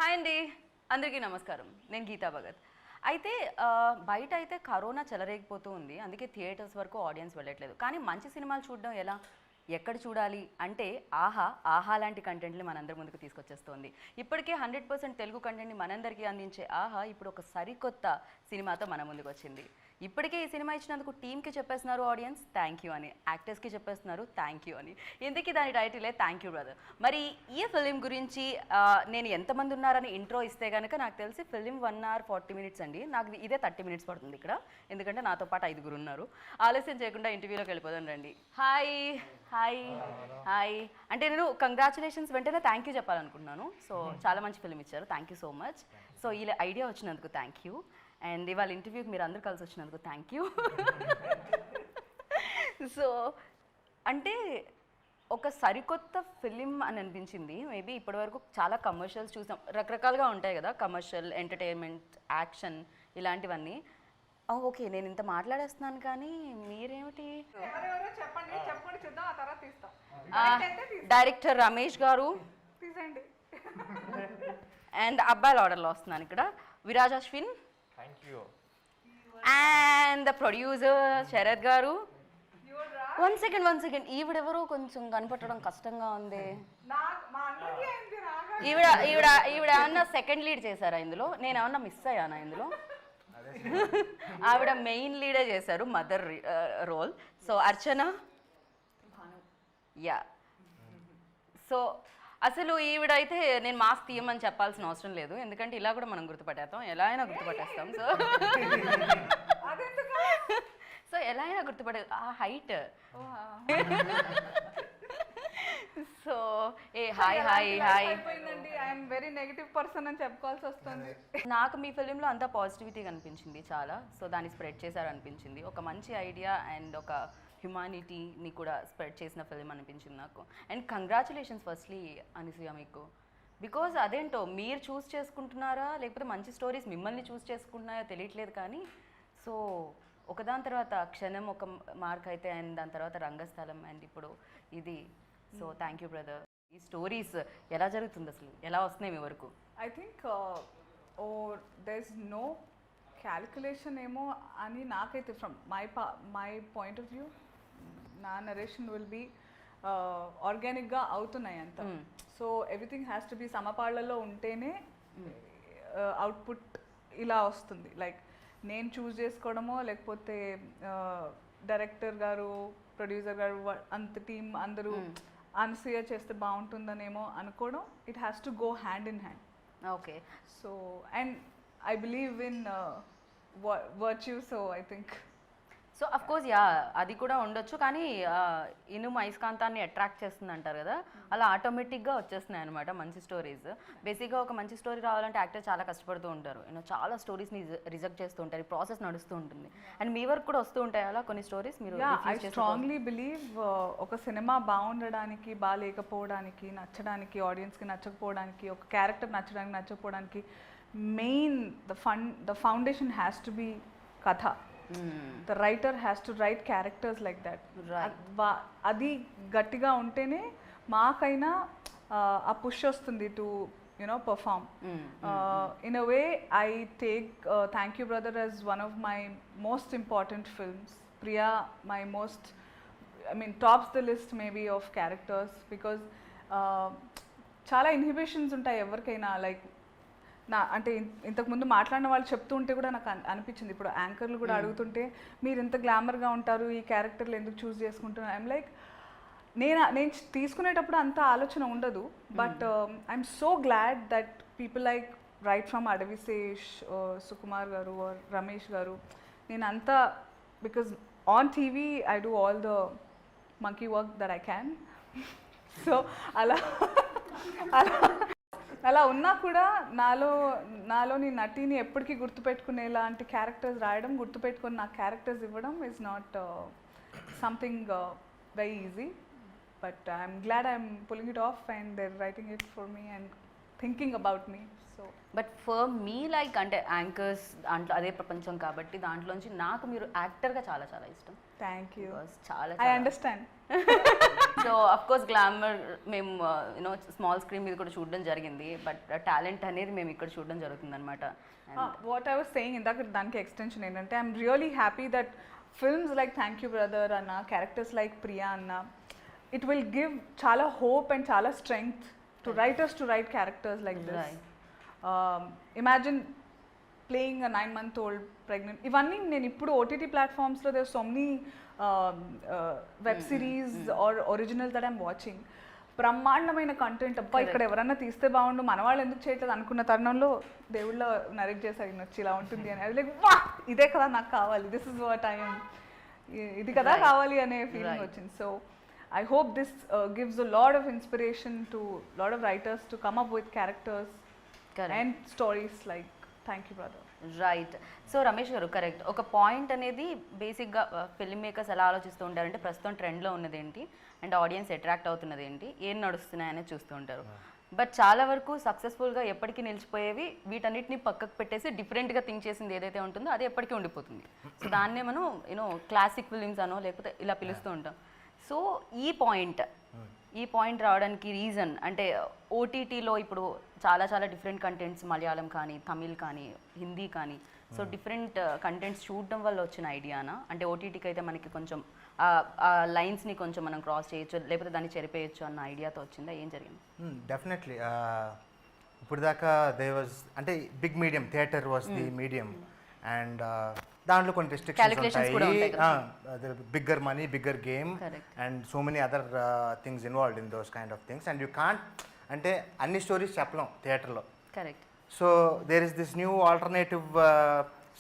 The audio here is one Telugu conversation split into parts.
హాయ్ అండి, అందరికీ నమస్కారం. నేను గీతా భగత్. అయితే బయట అయితే కరోనా చెలరేగిపోతూ ఉంది, అందుకే థియేటర్స్ వరకు ఆడియన్స్ వెళ్ళట్లేదు. కానీ మంచి సినిమాలు చూడడం ఎలా, ఎక్కడ చూడాలి అంటే ఆహా లాంటి కంటెంట్ని మనందరి ముందుకు తీసుకొచ్చేస్తుంది. ఇప్పటికే 100% తెలుగు కంటెంట్ని మనందరికీ అందించే ఆహా ఇప్పుడు ఒక సరికొత్త సినిమాతో మన ముందుకు వచ్చింది. ఇప్పటికే ఈ సినిమా ఇచ్చినందుకు టీమ్కి చెప్పేస్తున్నారు ఆడియన్స్ థ్యాంక్ యూ అని, యాక్టర్స్కి చెప్పేస్తున్నారు థ్యాంక్ యూ అని. ఇందుకీ దాని టైటిలే థ్యాంక్ యూ బ్రదర్. మరి ఈ ఫిలిం గురించి నేను ఎంతమంది ఉన్నారని ఇంట్రో ఇస్తే కనుక నాకు తెలిసి ఫిలిం 1 hour 40 minutes అండి. నాకు ఇదే 30 minutes పడుతుంది ఇక్కడ, ఎందుకంటే నాతో పాటు 5 ఉన్నారు. ఆలస్యం చేయకుండా ఇంటర్వ్యూలోకి వెళ్ళిపోదాం రండి. Hi hi hi. అంటే నేను కంగ్రాచులేషన్స్ వెంటనే థ్యాంక్ యూ చెప్పాలనుకుంటున్నాను. సో చాలా మంచి ఫిలిం ఇచ్చారు, thank you so much. So ఇలా ఐడియా వచ్చినందుకు థ్యాంక్ యూ, అండ్ ఇవాళ ఇంటర్వ్యూకి మీరు అందరూ కలిసి వచ్చినందుకు థ్యాంక్ యూ. సో అంటే ఒక సరికొత్త ఫిలిం అని అనిపించింది. మేబీ ఇప్పటివరకు చాలా కమర్షియల్స్ చూసాం, రకరకాలుగా ఉంటాయి కదా, కమర్షియల్, ఎంటర్టైన్మెంట్, యాక్షన్ ఇలాంటివన్నీ. ఓకే, నేను ఇంత మాట్లాడేస్తున్నాను కానీ మీరేమిటి? డైరెక్టర్ రమేష్ గారు అండ్ అబ్బాయిల ఆర్డర్లో వస్తున్నాను ఇక్కడ Viraj Ashwin and the producer Sharath గారు. వన్ సెకండ్, ఈవిడెవరో కొంచెం కనిపెట్టడం కష్టంగా ఉంది. ఈవిడ ఏమన్నా సెకండ్ లీడ్ చేశారా ఇందులో? నేను ఏమన్నా మిస్ అయ్యానా ఇందులో? ఆవిడ మెయిన్ లీడే చేశారు, మదర్ రోల్. సో అర్చన, యా. సో అసలు ఈవిడైతే నేను మాస్క్ తీయమని చెప్పాల్సిన అవసరం లేదు, ఎందుకంటే ఇలా కూడా మనం గుర్తుపట్టేస్తాం, ఎలా అయినా గుర్తుపట్టేస్తాం. సో ఎలా అయినా గుర్తుపట్టే ఆ height. So A hi hi hi. I'm very negative person అని చెప్పుకోవాల్సి వస్తుంది. నాకు మీ ఫిలింలో అంతా పాజిటివిటీ కనిపించింది చాలా. సో దాన్ని స్ప్రెడ్ చేశారు అనిపించింది. ఒక మంచి ఐడియా అండ్ ఒక హ్యుమానిటీని కూడా స్ప్రెడ్ చేసిన ఫిలిం అనిపించింది నాకు. అండ్ కంగ్రాచులేషన్స్ ఫస్ట్లీ అనసూయ మీకు, బికాజ్ అదేంటో మీరు చూస్ చేసుకుంటున్నారా లేకపోతే మంచి స్టోరీస్ మిమ్మల్ని చూస్ చేసుకుంటున్నాయో తెలియట్లేదు కానీ, సో ఒకదాని తర్వాత క్షణం ఒక మార్క్ అయితే, అండ్ దాని తర్వాత రంగస్థలం, అండ్ ఇప్పుడు ఇది. So thank you brother. ఈ స్టోరీస్ ఎలా జరుగుతుంది, అసలు ఎలా వస్తున్నాయి మీ వరకు? I think there is no calculation ఏమో అని నాకైతే, from my point of view, నా నరేషన్ విల్ బీ ఆర్గానిక్గా అవుతున్నాయి అంత. So everything has to be సమపాళ్లలో ఉంటేనే అవుట్పుట్ ఇలా వస్తుంది. లైక్ నేను చూస్ చేసుకోవడమో లేకపోతే డైరెక్టర్ గారు, ప్రొడ్యూసర్ గారు, అంత టీం అందరూ అనసూయ చేస్తే బాగుంటుందనేమో అనుకోవడం, it has to go hand in hand. Okay. So and I believe in virtue, so I think so of course yeah అది కూడా ఉండొచ్చు, కానీ ఇనుము అయస్కాంతాన్ని అట్రాక్ట్ చేస్తుంది అంటారు కదా, అలా ఆటోమేటిక్గా వచ్చేస్తున్నాయి అనమాట మంచి స్టోరీస్. బేసిక్గా ఒక మంచి స్టోరీ రావాలంటే యాక్టర్ చాలా కష్టపడుతూ ఉంటారు, చాలా స్టోరీస్ని రిజెక్ట్ చేస్తూ ఉంటారు, ఈ ప్రాసెస్ నడుస్తూ ఉంటుంది. అండ్ మీ వరకు కూడా వస్తూ ఉంటాయి అలా కొన్ని స్టోరీస్? మీరు ఐ స్ట్రాంగ్లీ బిలీవ్ ఒక సినిమా బాగుండడానికి, బాగాలేకపోవడానికి, నచ్చడానికి, ఆడియన్స్కి నచ్చకపోవడానికి, ఒక క్యారెక్టర్ నచ్చడానికి నచ్చకపోవడానికి main the foundation has to be కథ. The writer has to write characters like that. అది గట్టిగా ఉంటేనే మాకైనా ఆ పుష్ వస్తుంది to perform. In a way I take Thank You Brother as one of my most important films. Priya, my most, tops the list maybe of characters, because చాలా ఇన్హిబిషన్స్ ఉంటాయి ఎవరికైనా. లైక్ అంటే ఇంతకుముందు మాట్లాడిన వాళ్ళు చెప్తూ ఉంటే కూడా నాకు అనిపించింది, ఇప్పుడు యాంకర్లు కూడా అడుగుతుంటే మీరు ఇంత గ్లామర్గా ఉంటారు, ఈ క్యారెక్టర్లు ఎందుకు చూస్ చేసుకుంటున్నారు? ఐఎమ్ లైక్, నేను తీసుకునేటప్పుడు అంత ఆలోచన ఉండదు, but I'm so glad that people like right from Adivi Sesh, Sukumar గారు, రమేష్ గారు, నేను అంతా, because on TV I do all the monkey work that I can. So అలా ఉన్నా కూడా నాలోని నటిని ఎప్పటికీ గుర్తుపెట్టుకునేలాంటి క్యారెక్టర్స్ రాయడం, గుర్తుపెట్టుకుని నా క్యారెక్టర్స్ ఇవ్వడం is not something very easy. But I'm glad I'm pulling it off and they are writing it for me and thinking about me. So but for me like, అంటే యాంకర్స్ దాంట్లో అదే ప్రపంచం కాబట్టి దాంట్లోంచి నాకు మీరు యాక్టర్గా చాలా చాలా ఇష్టం. Thank you. చాలా I understand. So of course glamour మేము యూనో స్మాల్ స్క్రీన్ మీద కూడా చూడడం జరిగింది, బట్ టాలెంట్ అనేది మేము ఇక్కడ చూడడం జరుగుతుంది అనమాట. వాట్ ఐ వాస్ సేయింగ్ ఇందాక దానికి ఎక్స్టెన్షన్ ఏంటంటే I'm really happy that films like thank you brother అన్న, క్యారెక్టర్స్ లైక్ ప్రియా అన్న, ఇట్ విల్ గివ్ చాలా హోప్ అండ్ చాలా strength to writers to write characters like this. Imagine playing a 9-month-old pregnant. ఇవన్నీ నేను ఇప్పుడు ఓటీటీ ప్లాట్ఫామ్స్లో there so many web series are original that I'm watching. బ్రహ్మాండమైన కంటెంట్. అబ్బా ఇక్కడ ఎవరన్నా తీస్తే బాగుండు, మన వాళ్ళు ఎందుకు చేయట్లేదు అనుకున్న తరుణంలో దేవుళ్ళ నరేట్ చేశారు నచ్చి ఇలా ఉంటుంది అని. అది లైక్ వా ఇదే కదా నాకు కావాలి, దిస్ ఇస్ వాట్ ఐఎమ్, ఇది కదా కావాలి అనే ఫీలింగ్ వచ్చింది. So I hope this gives a lot of inspiration to a lot of writers to come up with characters and stories like Thank You Brother. Right. So Ramesh గారు కరెక్ట్. ఒక పాయింట్ అనేది బేసిక్గా ఫిల్మ్ మేకర్స్ ఎలా ఆలోచిస్తూ ఉంటారంటే ప్రస్తుతం ట్రెండ్లో ఉన్నది ఏంటి అండ్ ఆడియన్స్ అట్రాక్ట్ అవుతున్నది ఏంటి, ఏం నడుస్తున్నాయి అనేది చూస్తూ ఉంటారు. బట్ చాలా వరకు సక్సెస్ఫుల్గా ఎప్పటికీ నిలిచిపోయేవి వీటన్నిటిని పక్కకు పెట్టేసి డిఫరెంట్గా థింక్ చేసింది ఏదైతే ఉంటుందో అది ఎప్పటికీ ఉండిపోతుంది. సో దాన్నే మనం యూనో క్లాసిక్ ఫిలిమ్స్ అనో లేకపోతే ఇలా పిలుస్తూ ఉంటాం. సో ఈ పాయింట్ రావడానికి రీజన్ అంటే ఓటీటీలో ఇప్పుడు చాలా చాలా డిఫరెంట్ కంటెంట్స్, మలయాళం కానీ తమిళ్ కానీ హిందీ కానీ, సో డిఫరెంట్ కంటెంట్స్ చూడడం వల్ల వచ్చిన ఐడియానా? అంటే ఓటీటీకి అయితే మనకి కొంచెం ఆ లైన్స్ని కొంచెం మనం క్రాస్ చేయొచ్చు లేకపోతే దాన్ని చెరిపేయచ్చు అన్న ఐడియాతో వచ్చిందా? ఏం జరిగింది? డెఫినెట్లీ ఇప్పుడు దాకా దే వాజ్ అంటే big medium theater was the medium and దాంట్లో కొన్ని రెస్ట్రిక్షన్స్ ఉంటాయి, bigger money bigger game and so many other things involved in those kind of things and you can't అంటే అన్ని స్టోరీస్ చెప్పలేం థియేటర్లో. Correct. So there is this new alternative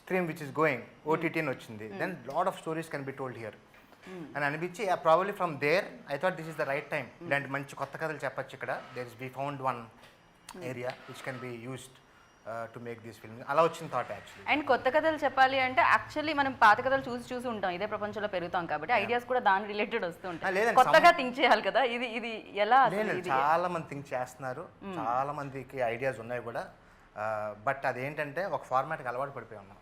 stream which is going, OTT అని వచ్చింది, then lot of stories can be told here అని అనిపించి probably from there I thought this is the right time, ఇలాంటి మంచి కొత్త కథలు చెప్పచ్చు ఇక్కడ. There is we found one area which can be used to make this film. అలా వచ్చిన థాట్ యాక్చువల్లీ. అండ్ కొత్త కథలు చెప్పాలి అంటే యాక్చువల్లీ మనం పాత కథలు చూసి ఉంటాం, ఇదే ప్రపంచంలో పెరుగుతాం కాబట్టి ఐడియాస్ కూడా దాని రిలేటెడ్ వస్తూ ఉంటాయి. కొత్తగా థింక్ చేయాలి కదా, ఇది ఎలా? చాలా మంది థింక్ చేస్తున్నారు, చాలా మందికి ఐడియాస్ ఉన్నాయి కూడా, బట్ అదేంటంటే ఒక ఫార్మాట్కి అలవాటు పడిపోయి ఉన్నాం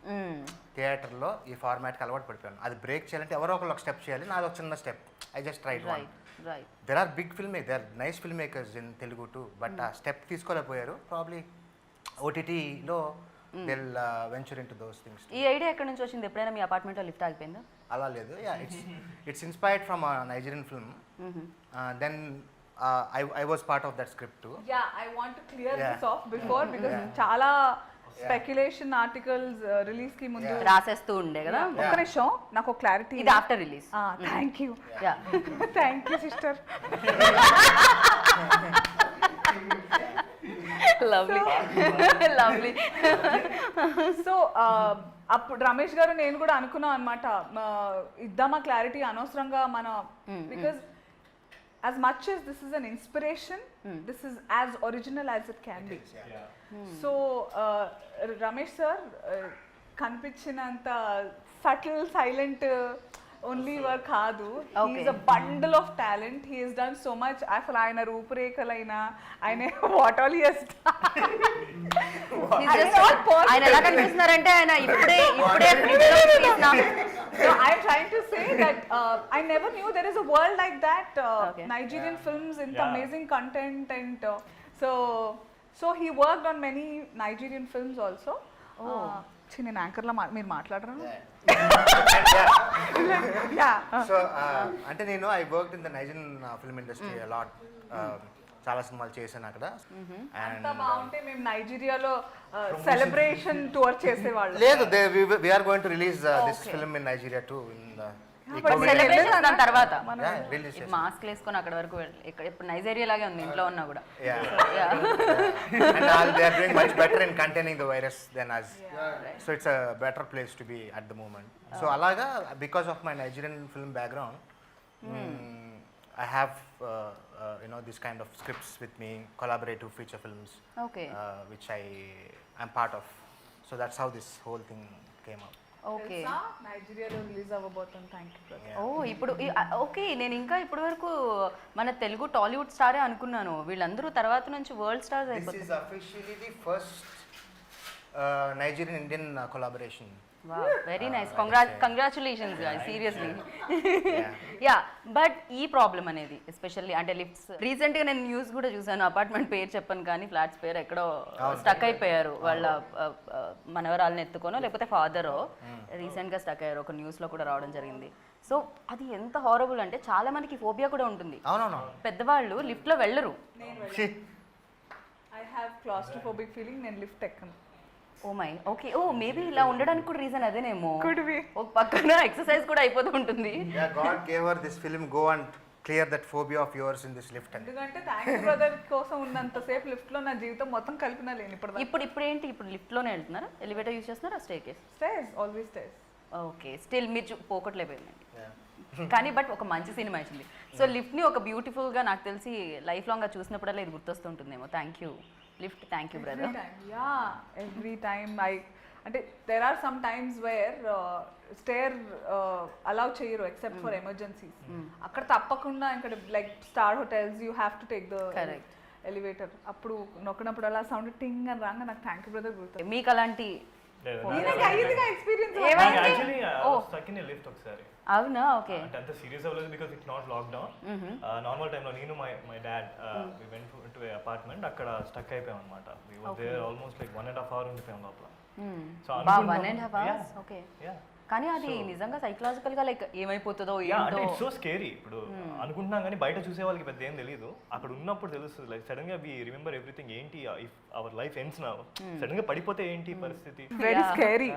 థియేటర్లో. ఈ ఫార్మాట్కి అలవాటు పడిపోయాను. అది బ్రేక్ చేయాలంటే ఎవరో ఒకరు ఒక స్టెప్ చేయాలి, నాది ఒక చిన్న step. I just tried one. There are big film maker, there nice film makers in Telugu too, but ఆ స్టెప్ తీసుకోలేకపోయారు. ప్రాబ్లీ ఓటీటీలో they'll venture into those things. ఈ ఐడియా ఎక్కడి నుంచి వచ్చింది? ఎప్పుడైనా మీ అపార్ట్మెంట్లో లిఫ్ట్ ఆగిపోయిందా? అలా లేదు. It's inspired from Nigerian film. Then I was part of that script too. Yeah, I want to clear this off before because చాలా స్పెక్యులేషన్ ఆర్టికల్స్ రిలీజ్ కి ముందు రాసేస్తూ ఉండే కదా. ఒక్క నిమిషం నాకు క్లారిటీ. ఇది after release. Thank you thank you sister. Lovely lovely. So అప్పుడు రమేష్ గారు నేను కూడా అనుకున్నాం అనమాట, ఇద్దామా క్లారిటీ అనవసరంగా మన, because as much as this is an inspiration, this is as original as it can be. So Ramesh sir కనిపించినంత subtle silent only work కాదు. He is a bundle of talent. He has done so much. అసలు ఆయన రూపురేఖలైనా ఆయన what all he has done. ఆయన ఎలా కనిపిస్తున్నారంటే ఆయన ఇప్పుడే No, I'm trying to say that I never knew there is a world like that. Nigerian films in amazing content and so he worked on many Nigerian films also. నేను యాంకర్లా మీరు మాట్లాడరా? సో అంటే నేను I worked in the Nigerian film industry a lot. చాలా సినిమాలు చేశాను అక్కడ. అంత బాగుంటే మేము నైజీరియాలో సెలబ్రేషన్ టూర్ చేసేవాళ్ళు. లేదు, we are going to release this film in Nigeria to in celebration తర్వాత మాస్క్ వేసుకొని అక్కడ వరకు ఇప్పుడు నైజీరియా లాగే ఉంది ఇంట్లో ఉన్నా కూడా. And they are doing much better in containing the virus than us. So it's a better place to be at the moment. So alaga because of my Nigerian film background, I have this kind of scripts with me, collaborative feature films, which I am part of. So that's how this whole thing came up. Okay. నైజీరియాలో రిలీజ్ అవ్వబోతుంది. Thank you. ఇప్పుడు ఓకే, నేను ఇంకా ఇప్పటి వరకు మన తెలుగు టాలీవుడ్ స్టారే అనుకున్నాను. వీళ్ళందరూ తర్వాత నుంచి వరల్డ్ స్టార్స్ అయిపోతారు. This is officially the first Nigerian Indian collaboration. Very nice, congratulations seriously. Yeah, but ఈ ప్రాబ్లం అనేది ఎస్పెషల్లీ అంటే లిఫ్ట్స్, రీసెంట్గా నేను న్యూస్ కూడా చూసాను, అపార్ట్మెంట్ పేరు చెప్పను కానీ ఫ్లాట్స్ పేరు ఎక్కడో స్టక్ అయిపోయారు వాళ్ళ మనవరాలను ఎత్తుకోనో లేకపోతే ఫాదరో రీసెంట్గా స్టక్ అయ్యారు, ఒక న్యూస్లో కూడా రావడం జరిగింది. సో అది ఎంత హారబుల్ అంటే చాలా మందికి ఫోబియా కూడా ఉంటుంది. అవునవును. పెద్దవాళ్ళు లిఫ్ట్లో వెళ్ళరు. ఐ హ్యావ్ క్లాస్ట్రోఫోబిక్ ఫీలింగ్, నేను లిఫ్ట్ ఎక్కను. Oh my, okay. Oh maybe ఇలా ఉండడానికి కూడా రీజన్ అదేనేమో. Could be. ఒక పక్కన ఎక్సర్సైజ్ కూడా అయిపోతూ ఉంటుంది. God gave her this film, go and clear that phobia of yours in this lift. ఎందుకంటే థ్యాంక్ యూ బ్రదర్ కోసం ఉన్నంతసేపు లిఫ్ట్లో నా జీవితం మొత్తం కలిపినా లేను ఇప్పుడు ఏంటి, ఇప్పుడు లిఫ్ట్లోనే వెళ్తున్నారా, ఎలివేటర్ యూస్ చేస్తున్నారా, stay case? Stays, always stays. Okay, still మీరు పోకట్లేకపోయిందండి. కానీ బట్ ఒక మంచి సినిమా ఇచ్చింది. సో లిఫ్ట్ని ఒక బ్యూటిఫుల్గా నాకు తెలిసి లైఫ్ లాంగ్గా చూసినప్పుడల్లా ఇది గుర్తొస్తుంటుందేమో. Thank you lift, thank you brother. Every time అంటే there are some times where stair allow చేయరు ఎక్సెప్ట్ ఫర్ ఎమర్జెన్సీస్. అక్కడ తప్పకుండా ఇక్కడ like star hotels you have to take the elevator. అప్పుడు నొక్కినప్పుడు అలా సౌండ్ టింగ్ అని రాగా నాకు థ్యాంక్ యూ బ్రదర్ గుర్తు. మీకు అలాంటి ఎక్స్పీరియన్స్ అవునా? ఓకే. అంటే అంత సీరియస్ అవ్వలేదు because it's not lockdown. Normal టైంలో నేను my dad we went to a apartment, అక్కడ స్టక్ అయిపోయాం అనమాట. We were there almost like 1.5 hours ఉండిపోయాం లోపల. So 1.5 hours. ఓకే. కానీ అది నిజంగా సైకలాజికల్ గా లైక్ ఏమైపోతుందో అంటే ఇట్స్ సో స్కేరీ. ఇప్పుడు అనుకుంటున్నాం కానీ బయట చూసే వాళ్ళకి పెద్ద ఏం తెలియదు, అక్కడ ఉన్నప్పుడు తెలుస్తుంది. లైక్ సడన్ గా వి రిమెంబర్ ఎవ్రీథింగ్. ఏంటి if our life ends now, sudden గా పడిపోతే ఏంటి పరిస్థితి. Very scary,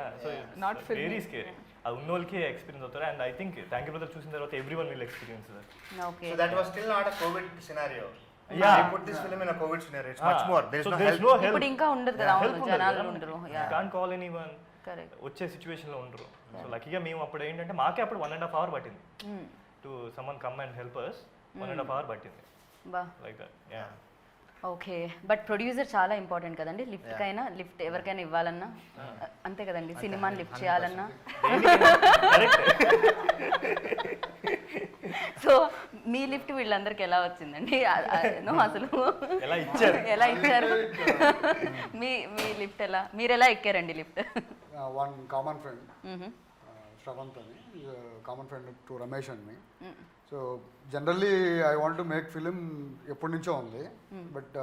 not very scary. అది ఉన్న వాళ్ళకి ఎక్స్పీరియన్స్ అవుతారు. And I think thank you brother చూసిన తర్వాత everyone will experience that. Okay. So that was still not a COVID scenario. Yeah, I put this film in a COVID scenario. It's much more. There is no help. ఇప్పుడు ఇంకా ఉండదు కదా, అవును, జనాలు ఉండరు. Yeah, can't call anyone. Correct. వచ్చే సిచ్యువేషన్లో ఉండరు. సో లక్కీగా మేము అప్పుడు ఏంటంటే మాకే అప్పుడు 1.5 hours పట్టింది to someone come and help us. 1.5 hours పట్టింది బా. Like that. Yeah, okay. But producer చాలా ఇంపార్టెంట్ కదండి. లిఫ్ట్కైనా, లిఫ్ట్ ఎవరికైనా ఇవ్వాలన్నా అంతే కదండి, సినిమాని లిఫ్ట్ చేయాలన్నా. సో మీ లిఫ్ట్ వీళ్ళందరికీ ఎలా వచ్చిందండి అసలు? ఎలా ఇచ్చారు మీ లిఫ్ట్ ఎలా, మీరు ఎలా ఎక్కారండి lift? One common friend Shravanth అని, common friend to Ramesh and me. So generally I want to make film ఎప్పటి నుంచో ఉంది, బట్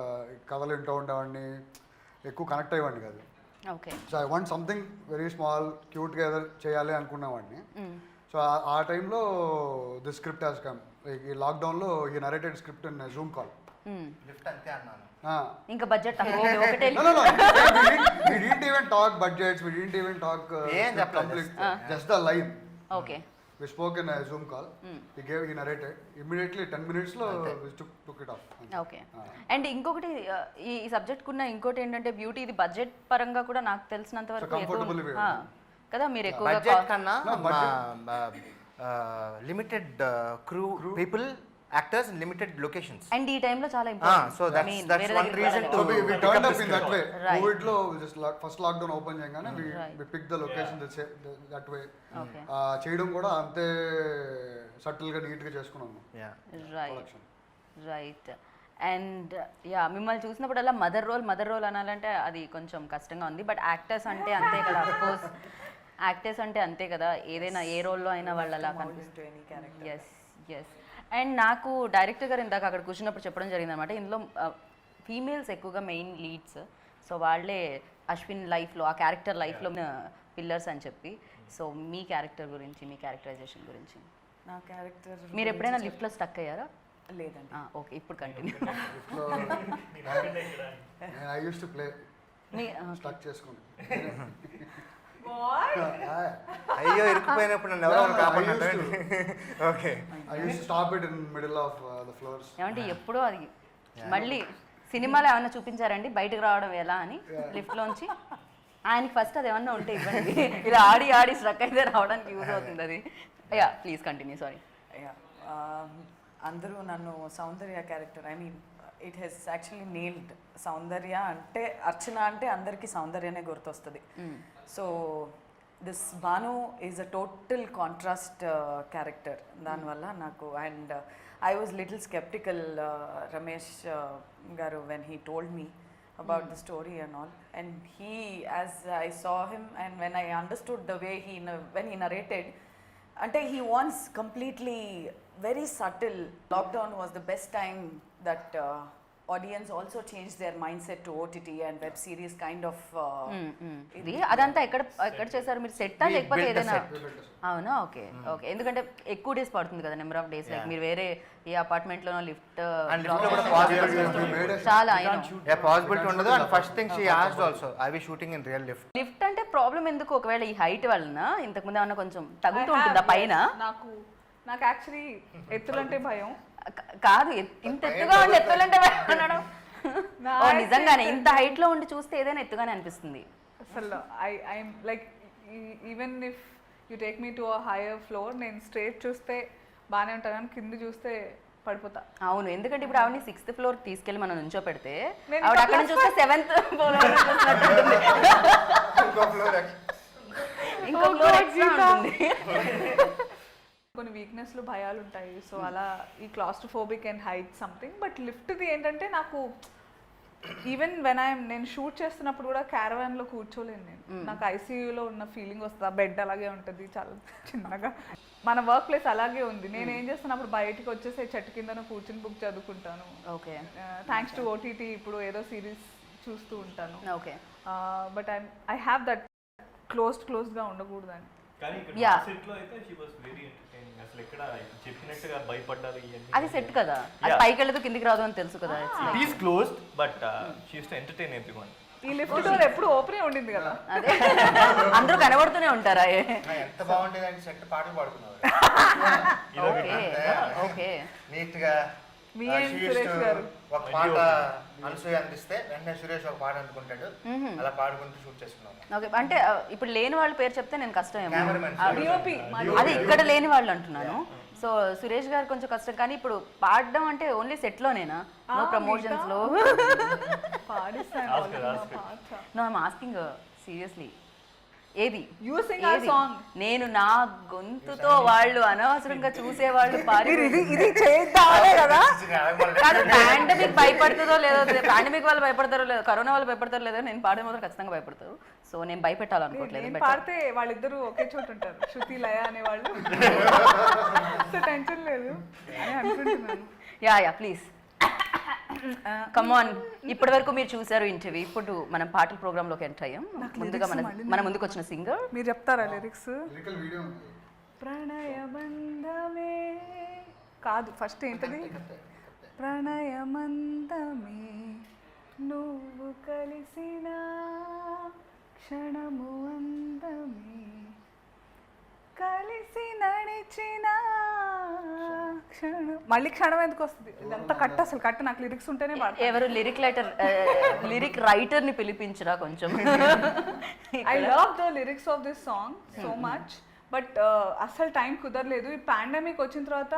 కథలు వింటూ ఉండేవాడిని, ఎక్కువ కనెక్ట్ అయ్యేవాడిని కాదు. Okay. So I want something very small క్యూట్గా ఏదో చేయాలి అనుకునేవాడిని. సో ఆ టైంలో ది స్క్రిప్ట్ హ్యాస్ కమ్. ఈ లాక్డౌన్లో ఈ narrated script in Zoom call. Lift అంతే అన్నాను. ఇంకా బడ్జెట్ తక్కువ, ఒకటే. We didn't even talk budgets, we didn't even talk complete, just the line. Okay. We spoke in a Zoom call. He narrated. Immediately 10 minutes lo we took it off. Okay. And ఇంకొకటి ఈ సబ్జెక్ట్ కున్న ఇంకోటి ఏంటంటే బ్యూటీ, ఇది బడ్జెట్ పరంగా కూడా నాకు తెలిసినంత వరకు ఎక్కువ కదా, మీరు ఎక్కువ బడ్జెట్ కన్నా limited crew people, actors in limited locations. And ఈ టైంలో చాలా important. So that's one reason to we turned up in that way. COVID lo just first lockdown open చేయగానే we picked the location that way. చేయడం కూడా అంతే సటిల్ గా నీట్ గా చేసుకున్నాము. రైట్. అండ్ యా, మిమ్మల్ని చూసినప్పుడల్లా మదర్ రోల్ అనాలంటే అది కొంచెం కష్టంగా ఉంది. బట్ యాక్టర్స్ అంటే అంతే కదా, అఫ్కోర్స్ యాక్టర్స్ అంటే అంతే కదా, ఏదైనా ఏ రోల్లో అయినా వాళ్ళు అలా కనిపిస్తుంది. ఎస్. అండ్ నాకు డైరెక్టర్ గారు ఇందాక అక్కడ కూర్చున్నప్పుడు చెప్పడం జరిగింది అనమాట, ఇందులో ఫీమేల్స్ ఎక్కువగా మెయిన్ లీడ్స్. సో వాళ్ళే అశ్విన్ లైఫ్లో, ఆ క్యారెక్టర్ లైఫ్లో పిల్లర్స్ అని చెప్పి. సో మీ క్యారెక్టర్ గురించి, మీ క్యారెక్టరైజేషన్ గురించి. నా క్యారెక్టర్, మీరు ఎప్పుడైనా లిఫ్ట్లో స్టక్ అయ్యారా? లేదండి. ఓకే, ఇప్పుడు continue. I used to play stuck చేసుకుని. అయ్యో ఇరుక్కుపోయినప్పుడు నన్ను ఎవరో కాపాడారు. Okay. I used to stop it in middle of the floors. ఏమంటే ఎప్పుడో అది మళ్ళీ సినిమాలో ఏమన్నా చూపించారండి బయటకు రావడం ఎలా అని లిఫ్ట్లోంచి? ఆయనకి ఫస్ట్ అది ఏమన్నా ఉంటే ఇవ్వండి, ఇలా ఆడి స్ట్రక్ అయితే రావడానికి యూజ్ అవుతుంది అది. Yeah, please continue. సారీ. అందరూ నన్ను Soundarya character, I mean it he's actually nailed. Soundarya అంటే, అర్చన అంటే అందరికీ సౌందర్యనే గుర్తొస్తుంది. So this Bhanu is a total contrast character. దానివల్ల నాకు, and I was little skeptical Ramesh గారు when he told me about the story and all. And he, as I saw him and when I understood the way when he narrated, ante he wants completely very subtle. Lockdown was the best time that audience also changed their mindset to OTT and web series kind of. ఇది అదంతా ఎక్కడ చేశారు మీరు? సెట్టా లేకపోతే built a ఏదైనా? set. అవునా, ఓకే ఓకే. ఎందుకంటే ఎక్కువ డేస్ పడుతుంది కదా, నెంబర్ ఆఫ్ డేస్. లైక్ మీరు వేరే ఏ అపార్ట్మెంట్లోనో లిఫ్ట్ And lift లో కూడా possibility చాలా పాసిబిలిటీ ఉండదు. And first thing she asked also, I we shooting in real lift. Lift అంటే ప్రాబ్లం ఎందుకు? ఒకవేళ ఈ హైట్ వలన ఇంతకుముందు ఏమన్నా కొంచెం తగ్గుతూ ఉంటుందా పైన? నాకు యాక్చువల్లీ ఎత్తులంటే భయం. కాదు, ఇంత ఎత్తుగా ఉండి ఎత్తులంటే భయం అనడం. ఓ నిజంగానే ఇంత హైట్ లో ఉండి చూస్తే ఏదైనా ఎత్తుగానే అనిపిస్తుంది. అసలు I'm like even if you take me to a hire floor, నేను స్ట్రేట్ చూస్తే బాగానే ఉంటాను కానీ కింద చూస్తే పడిపోతా. అవును, ఎందుకంటే ఇప్పుడు ఆవిడని 6th floor తీసుకెళ్లి మనం నుంచో పెడితే నేను ఆవిడ అక్కడ నుంచి చూస్తే 7th floor ఇంకో ఫ్లోర్ ఎక్స్ట్రా ఉంటుంది. కొన్ని వీక్నెస్లు భయాలు ఉంటాయి. సో అలా ఈ claustrophobic and height something. But లిఫ్ట్ది ఏంటంటే నాకు ఈవెన్ నేను షూట్ చేస్తున్నప్పుడు కూడా క్యారవాన్లో కూర్చోలేను నేను. నాకు ఐసీయూలో ఉన్న ఫీలింగ్ వస్తుంది. ఆ బెడ్ అలాగే ఉంటుంది చాలా చిన్నగా. మన వర్క్ ప్లేస్ అలాగే ఉంది. నేను ఏం చేస్తున్నప్పుడు బయటికి వచ్చేసి చెట్టు కిందను కూర్చుని బుక్ చదువుకుంటాను. ఓకే, థ్యాంక్స్ టు ఓటీటీ ఇప్పుడు ఏదో సిరీస్ చూస్తూ ఉంటాను. Okay. But I have that క్లోజ్డ్గా ఉండకూడదని. కానీ ఇక్కడ Yeah. సెట్ లో అయితే షీ వాస్ వెరీ ఎంటర్టైనింగ్. అసలు ఎక్కడ చెప్పినట్టుగా భయపడ్డారు ఇవన్నీ. అది సెట్ కదా, అది Yeah. పైకి వెళ్ళదు కిందికి రాదు అని తెలుసు కదా. It is closed, but she used to entertain everyone. ఈ లిఫ్ట్ డోర్ ఎప్పుడు ఓపెనే ఉండింది కదా. అదే అందరూ కనబడుతూనే ఉంటారా? ఎంత బాగుండేదండి సెట్, పాటలు పాడుకున్నారు ఓకే ఓకే. నీట్ గా. మీ and సురేష్ గారు. ఒక పాట అనసూయ అందిస్తే వెంటనే సురేష్ ఒక పాట అందుకుంటాడు. అలా పాడుకుంటూ షూట్ చేసుకున్నాము. ఓకే, అంటే ఇప్పుడు లేని వాళ్ళ పేరు చెప్తే నేను కష్టం ఏమో. Cameraman. డిఓపి అది ఇక్కడ లేని వాళ్ళు అంటున్నాను. సో సురేష్ గారు కొంచెం కష్టం, కానీ ఇప్పుడు పాడడం అంటే ఓన్లీ సెట్ లోనేనా? నో ప్రమోషన్స్ లో? పాడిస్తాను Ask her, ask her. పాట. No I'm asking seriously. ఏది You sing our ఏది? song. నేను నా గొంతుతో వాళ్ళు అనవసరంగా చూసేవాళ్ళు పాడి ఇది చేద్దామనే కదా. కాదు, పాండమిక్ భయపడుతుందో లేదో, పాండమిక్ వాళ్ళు భయపడతారో లేదో, కరోనా వాళ్ళు భయపడతారో లేదో, నేను పాడే మాత్రం ఖచ్చితంగా భయపడతారు. సో నేను భయపెట్టాలనుకోవట్లేదు. నేను పాడితే వాళ్ళిద్దరూ ఒకే చోట ఉంటారు, శృతి లయ అనేవాళ్ళు. సో టెన్షన్ లేదు అని అనుకుంటున్నాను. Yeah yeah please come on. ఇప్పటి వరకు మీరు చూసారు ఇంటర్వ్యూ, ఇప్పుడు మనం పాటల ప్రోగ్రాంలోకి ఎంటర్ అయ్యాం. ముందుగా మన ముందుకు వచ్చిన సింగర్ మీరు చెప్తారా లిరిక్స్? లిరికల్ వీడియో ఉంది. ప్రణయబంధమే కాదు, ఫస్ట్ ఏంటది? ప్రణయమందమే నువ్వు కలిసిన క్షణము అందమే, కలిసి నడిచిన క్షణం. మళ్ళీ క్షణం ఎందుకు వస్తుంది? ఇదంతా కట్, అసలు కట్. నాకు లిరిక్స్ ఉంటేనే పాడతాను. ఎవరు లిరిక్ రైటర్ ని పిలిపించరా కొంచెం? I love the lyrics of this song so much. But అసలు టైం కుదరలేదు. ఈ పాండమిక్ వచ్చిన తర్వాత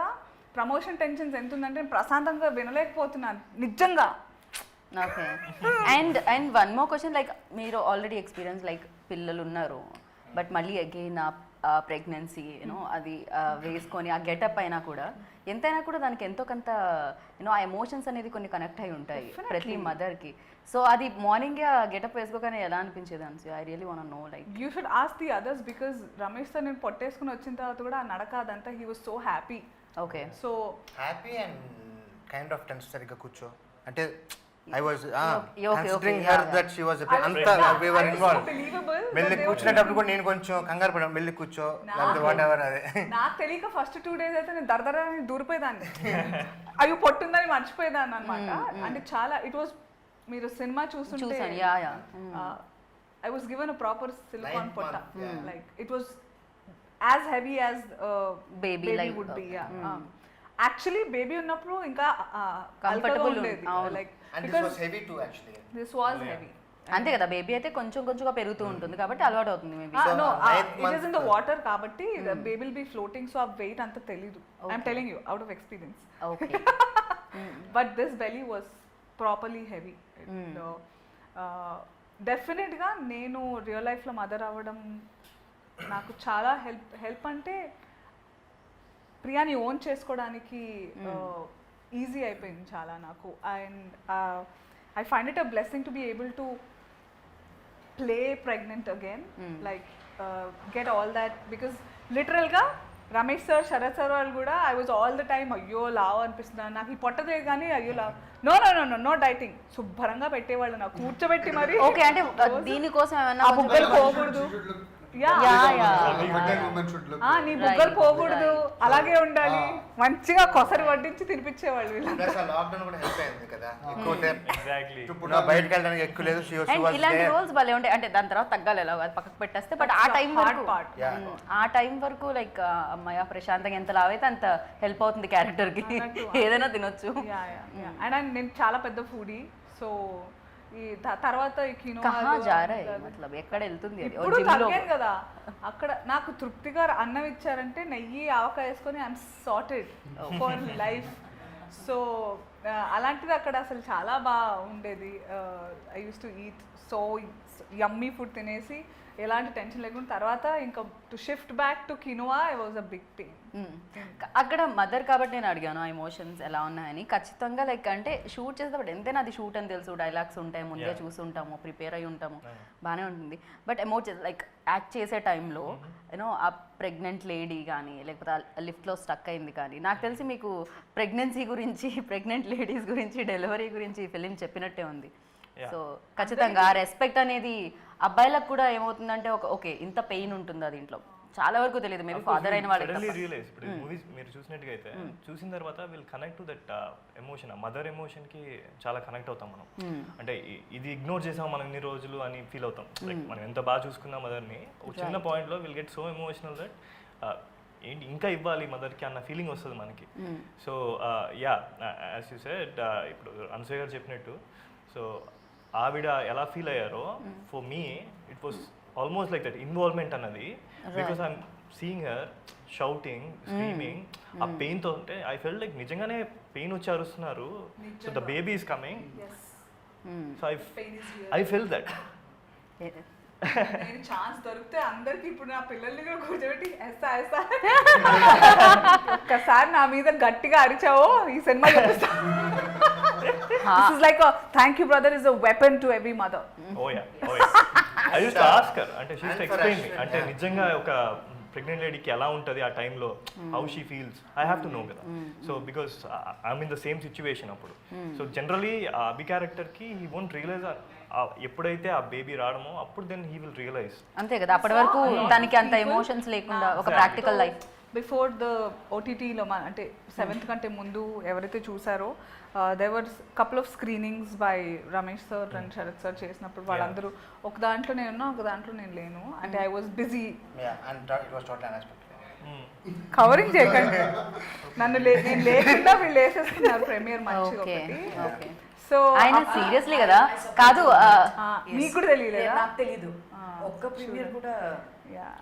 ప్రమోషన్ టెన్షన్స్ ఎంత ఉందంటే నేను ప్రశాంతంగా వినలేకపోతున్నాను నిజంగా. Okay. And one more question, like మీరు ఆల్రెడీ ఎక్స్పీరియన్స్, లైక్ పిల్లలు ఉన్నారు, బట్ మళ్ళీ అగైన్ ఆ ప్రెగ్నెన్సీ యూనో అది వేసుకొని ఆ గెటప్ అయినా కూడా ఎంతైనా కూడా దానికి ఎంతో కొంత యూనో ఆ ఎమోషన్స్ అనేది కొన్ని కనెక్ట్ అయి ఉంటాయి ప్రతి మదర్కి. సో అది మార్నింగ్ ఆ గెటప్ వేసుకోగానే ఎలా అనిపించేది అని I really want no. Like you should ask the others because Ramesh sir నేను పొట్టేసుకుని వచ్చిన తర్వాత కూడా ఆ నడక అదంతా he was so happy. Okay. So happy and kind of tense సరిగ్గా కూర్చో అంటే I was okay, considering okay, her yeah, that she was a anta we were involved. Believable. వెళ్ళి కూర్చునేటప్పుడు కూడా నేను కొంచెం కంగారు పడ్డాను, వెళ్ళి కూర్చో లేకపోతే వాట్ ఎవర్. అదే నాకు తెలియక ఫస్ట్ 2 days అయితే నేను దరదర దూరిపోయేదాన్ని, అయ్యో పొట్టుందని మర్చిపోయేదాన్ని అనమాట. అంటే చాలా ఇట్ వాస్, మీరు సినిమా చూస్తుంటే చూసాను. Yeah yeah. I was given a proper silicone 9th potta. month, yeah. Like it was as heavy as Baby like, would be. okay. Yeah. Actually baby ఉన్నప్పుడు ఇంకా Comfortable ఉండేది. అవును. Like and this because was heavy too actually. this was heavy. అంతే కదా, బేబీ అయితే కొంచెం కొంచెంగా పెరుగుతూ ఉంటుంది కాబట్టి అలవాటు అవుతుంది maybe. So, No, 9th it is in the month- water కాబట్టి the baby will be floating, so ఆ weight అంత తెలీదు. I'm telling you out of experience. Okay. But this belly was properly heavy. డెఫినెట్గా నేను రియల్ లైఫ్లో మదర్ అవ్వడం నాకు చాలా హెల్ప్ అంటే ప్రియాని ఓన్ చేసుకోవడానికి ఈజీ అయిపోయింది చాలా నాకు. And I find it a blessing to be able to play pregnant again, like get all that, because literal ga Ramesh sir Sharath sir వాళ్ళు కూడా I was all the time అయ్యో లావ్ అనిపిస్తున్నాను నాకు ఈ పొట్టదే కానీ అయ్యో లావ్ no no no no no dieting శుభ్రంగా పెట్టేవాళ్ళు నాకు కూర్చోబెట్టి మరి ఓకే అంటే దీనికోసం ఏమన్నా ఆ బుగ్గలు పోకూడదు yeah Pregnant women should look. నీ బుగ్గలు పోకూడదు అలాగే ఉండాలి మంచిగా కొసరి వడ్డించి తినిపించేవాళ్ళు వీళ్ళు ప్లస్ ఆ లాక్డౌన్ కూడా హెల్ప్ అయింది కదా ఎక్కువ ఎగ్జాక్ట్లీ బయటకు వెళ్ళడానికి ఎక్కువ లేదు అండ్ ఇలాంటి రోల్స్ భలే ఉంటాయి అంటే దాని తర్వాత తగ్గాలి ఎలా అది పక్కకు పెట్టేస్తే బట్ ఆ టైం వరకు ఆ టైం వరకు లైక్ అమ్మాయి ప్రశాంతంగా ఎంత లావైతే అంత హెల్ప్ అవుతుంది క్యారెక్టర్ కి ఏదైనా తినొచ్చు అండ్ నేను చాలా పెద్ద ఫుడీ సో ఈ తర్వాత ఈ కహా జా రహా హై మతలబ్ ఎక్కడ వెళ్తుంది అది ఇప్పుడు తగ్గాను కదా అక్కడ నాకు తృప్తిగా అన్నం ఇచ్చారంటే నెయ్యి ఆవకాయ వేసుకొని I'm sorted for life so అలాంటిది అక్కడ అసలు చాలా బాగా ఉండేది I use to eat so yummy food తినేసి ఎలాంటి టెన్షన్ లేకుండా తర్వాత ఇంకా to shift back to quinoa I was a big pain అక్కడ మదర్ కాబట్టి నేను అడిగాను ఆ ఎమోషన్స్ ఎలా ఉన్నాయని ఖచ్చితంగా లైక్ అంటే షూట్ చేసేటప్పుడు ఎంతైనా అది షూట్ అని తెలుసు డైలాగ్స్ ఉంటాయి ముందే చూసుంటాము ప్రిపేర్ అయి ఉంటాము బాగానే ఉంటుంది బట్ ఎమోషన్స్ లైక్ యాక్ట్ చేసే టైంలో యూనో ఆ ప్రెగ్నెంట్ లేడీ కానీ లేకపోతే లిఫ్ట్లో స్టక్ అయింది కానీ నాకు తెలిసి మీకు ప్రెగ్నెన్సీ గురించి ప్రెగ్నెంట్ లేడీస్ గురించి డెలివరీ గురించి ఫిలిం చెప్పినట్టే ఉంది సో ఖచ్చితంగా ఆ రెస్పెక్ట్ అనేది అబ్బాయిలకు కూడా ఏమవుతుందంటే ఓకే ఇంత పెయిన్ ఉంటుందా దీంట్లో చాలా వరకు తెలియదు మేబీ ఫాదర్ అయిన వాళ్ళకి రియలైజ్ ఇప్పుడు మూవీస్ మీరు చూసినట్టుగా అయితే చూసిన తర్వాత will connect to that emotion mother emotion కి చాలా కనెక్ట్ అవుతాం మనం అంటే ఇది ఇగ్నోర్ చేసాం మనం ఇన్ని రోజులు అని ఫీల్ అవుతాం లైక్ మనం ఎంత బాగా చూసుకున్నాం మదర్ ని ఒక చిన్న పాయింట్ లో will get so emotional that ఏంటి ఇంకా ఇవ్వాలి మదర్కి అన్న ఫీలింగ్ వస్తుంది మనకి so yeah as you said ఇప్పుడు అనసూయ గారు చెప్పినట్టు సో ఆవిడ ఎలా ఫీల్ అయ్యారో for me it was almost like that involvement అన్నది because I'm seeing her shouting screaming ఆ పెయిన్తో ఉంటే ఐ ఫెల్ లైక్ నిజంగానే పెయిన్ వచ్చి అరుస్తున్నారు so the baby is coming so I felt that నేను ఛాన్స్ దొరికితే అందరికి ఇప్పుడు నా పిల్లల్ని కూడా కూర్చోబెట్టి ఎస్తా ఎస్తా ఒక్కసారి నా మీద గట్టిగా అరిచావో ఈ cinema like thank you brother is a weapon to every mother I use to ask her అంటే she use to explain me అంటే నిజంగా ఒక ప్రెగ్నెంట్ లేడీకి ఎలా ఉంటుంది ఆ టైంలో how she feels I have to know కదా so because I'm in the same situation అప్పుడు సో జనరలీ ఆ అభి క్యారెక్టర్కి హీ వోంట్ రియలైజ్ ఎప్పుడైతే ఆ బేబీ రావడమో అప్పుడు దెన్ హీ విల్ రియలైజ్ అంతే కదా అప్పటి వరకు దానికి అంత ఎమోషన్స్ లేకుండా ఒక ప్రాక్టికల్ లైఫ్ బిఫోర్ ద ఓటీటీలో అంటే 7th కంటే ముందు ఎవరైతే చూసారో there were couple of screenings by Ramesh sir and Sharath sir చేసినప్పుడు వాళ్ళందరూ ఒక దాంట్లో నేను ఉన్నా ఒక దాంట్లో నేను లేను అంటే ఐ వాజ్ బిజీ కవరింగ్ చేయకండి నన్ను నేను లేకుండా వీళ్ళు వేసేస్తున్నారు ప్రీమియర్ మంచిగా ఒకటి సో ఆయన సీరియస్లీ కదా కాదు మీకు కూడా తెలియలేదా నాకు తెలీదు ఒక్క ప్రీమియర్ కూడా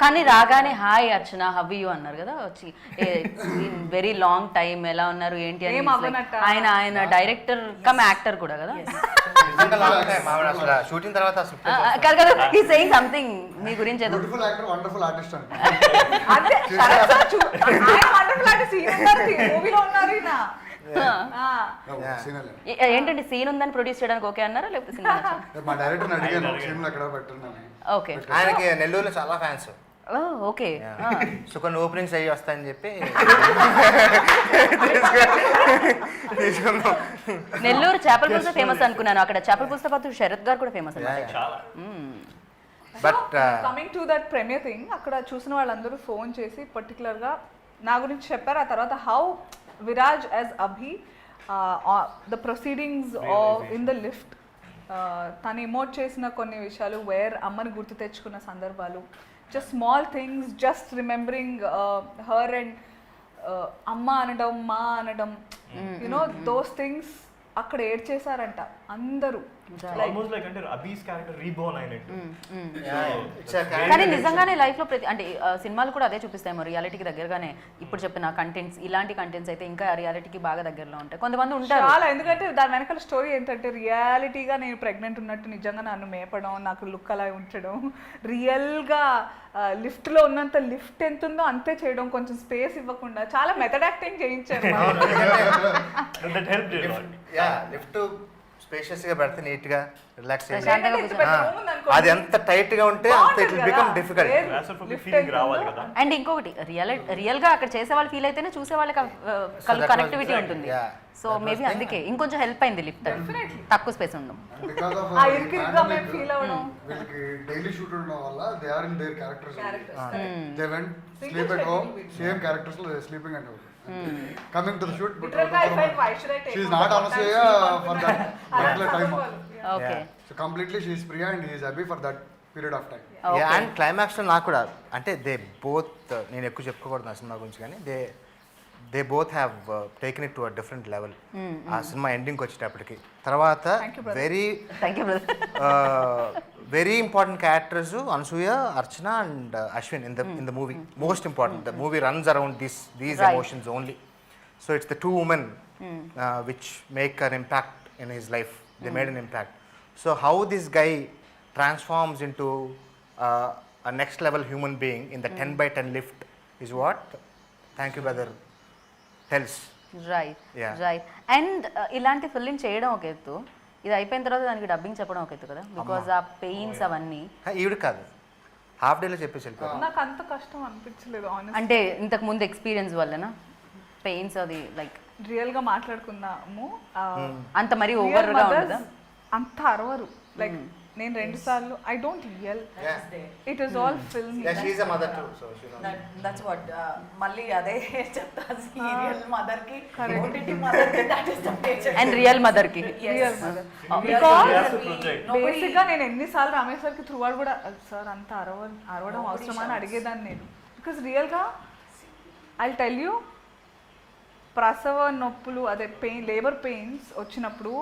కానీ రాగానే హాయ్ అర్చన హవ్ యూ అన్నారు కదా వచ్చి వెరీ లాంగ్ టైం ఎలా ఉన్నారు ఏంటి అని ఆయన డైరెక్టర్ కమ్ యాక్టర్ కూడా కదా షూటింగ్ తర్వాత కాదు కదా హీ సేయింగ్ సంథింగ్ మీ గురించి ఏదో బ్యూటిఫుల్ యాక్టర్ వండర్ఫుల్ ఆర్టిస్ట్ అండి అదే శరత్ సార్ వండర్ఫుల్ ఆర్టిస్ట్ మూవీలో ఉన్నారు ఈయన ఏంటండి సీన్ ఉందని ప్రొడ్యూస్ చేయడానికి ఓకే అన్నారా లేకపోతే సినిమా మా డైరెక్టర్ అడిగాను సీన్ ఎక్కడ పెట్టండి ఓకే ఆయనకి నెల్లూరులో చాలా ఫ్యాన్స్ ఓకే సో కొన్ని ఓపెనింగ్స్ అయ్యి వస్తాయని చెప్పి నెల్లూరు చేపల పులుసు ఫేమస్ అనుకున్నాను అక్కడ చేపల పులుసు పాటు శరత్ గారు కూడా ఫేమస్ చాలా but coming to that premiere thing అక్కడ చూసిన వాళ్ళందరూ ఫోన్ చేసి పర్టికులర్గా నా గురించి చెప్పారు ఆ తర్వాత how Viraj as Abhi the proceedings in the lift తను ఇమోట్ చేసిన కొన్ని విషయాలు వేర్ అమ్మని గుర్తు తెచ్చుకున్న సందర్భాలు just small things just remembering her and అమ్మ అనడం మా అనడం యునో దోస్ థింగ్స్ అక్కడ ఏడ్ చేశారంట అందరూ ఆల్మోస్ట్ లైక్ అంటే అబీస్ క్యారెక్టర్ రీబోర్న్ అయినట్టు కానీ నిజంగానే లైఫ్ లో ప్రతి అంటే సినిమాలు కూడా అదే చూపిస్తాయేమో రియాలిటీకి దగ్గరగానే ఇప్పుడు చెప్పిన కంటెంట్స్ ఇలాంటి కంటెంట్స్ అయితే ఇంకా రియాలిటీకి బాగా దగ్గరలో ఉంటాయి కొంతమంది ఉంటారు చాలా ఎందుకంటే దాని వెనకాల స్టోరీ ఏంటంటే రియాలిటీగా నేను ప్రెగ్నెంట్ ఉన్నట్టు నిజంగా నన్ను మేపడం నాకు లుక్ అలా ఉంచడం రియల్గా లిఫ్ట్లో ఉన్నంత లిఫ్ట్ ఎంత ఉందో అంతే చేయడం కొంచెం స్పేస్ ఇవ్వకుండా చాలా మెథడ్ యాక్టింగ్ చేయించారు లిఫ్ట్ స్పేషియస్ గా పెడితే నీట్ గా రిలాక్స్ ప్రశాంతంగా అది ఎంత టైట్ గా ఉంటే అంత it will become difficult. Feeling రావాలి కదా. అండ్ ఇంకొకటి రియల్ గా అక్కడ చేసే వాళ్ళు ఫీల్ అయితేనే చూసే వాళ్ళకి కనెక్టివిటీ ఉంటుంది. సో మేబీ అందుకే ఇంకొంచెం హెల్ప్ అయింది లిఫ్ట్, తక్కువ స్పేస్ ఉండడం. బికాజ్ ఆఫ్ ఆ ఇరుకిరుగ్గా మేము ఫీల్ అవ్వడం. వీళ్ళకి డైలీ షూట్ ఉండడం వల్ల they are in their characters. They went sleep at home, same characters లో sleeping and coming to the shoot. But she is not Anasuya for that particular time. Okay, so completely she is Priya and he is happy for that period of time. And climax లో నాకు కూడా అంటే దే బోత్, నేను ఎక్కువ చెప్పుకోకూడదు ఆ సినిమా గురించి, కానీ they both have taken it to a different level. ఆ సినిమా ఎండింగ్కి వచ్చేటప్పటికి తర్వాత very very important characters Anasuya, Archana and Ashwin in the movie. Most important, the movie runs around these emotions only. So it's the two women which make an impact in his life. They made an impact. So how this guy transforms into a next level human being in the 10x10 lift is what Thank You Brother tells. Right Yeah. Right. And ఇలాంటి ఫిల్మ్ చేయడం ఒక ఎత్తు, ఇది అయిపోయిన తర్వాత దానికి డబ్బింగ్ చెప్పడం ఒక ఎత్తు కదా, బికాజ్ ఆ పెయిన్స్ అవన్నీ. ఈవిడ కాదు, హాఫ్ డేలో చెప్పేసి వెళ్ళిపోయారు. నాకు అంత కష్టం అనిపించలేదు ఆనెస్ట్. అంటే ఇంతకు ముందు ఎక్స్పీరియన్స్ వల్లనా పెయిన్స్ అది లైక్ రియల్ గా మాట్లాడుకున్నాము. అంత మరీ ఓవర్ గా ఉండదా? అంత అరవరు. లైక్ నేను 2 సార్లు I don't L, it is all film. Yeah, she is a mother too, so she knows. That's what మళ్ళీ అదే చెప్తా, సీరియల్ మదర్ కి ఓటీటీ మదర్ కి that is the major. And real mother కి రియల్ మదర్. Because బేసిక్ గా నేను ఎన్నిసార్లు రమేష్ సార్కి త్రూ అవుట్ కూడా సార్ అంత అరవడం అవసరమా అని అడిగేదాన్ని నేను. బికాస్ రియల్గా ఐ టెల్ యూ, ప్రసవ నొప్పులు అదే పెయిన్, లేబర్ పెయిన్స్ వచ్చినప్పుడు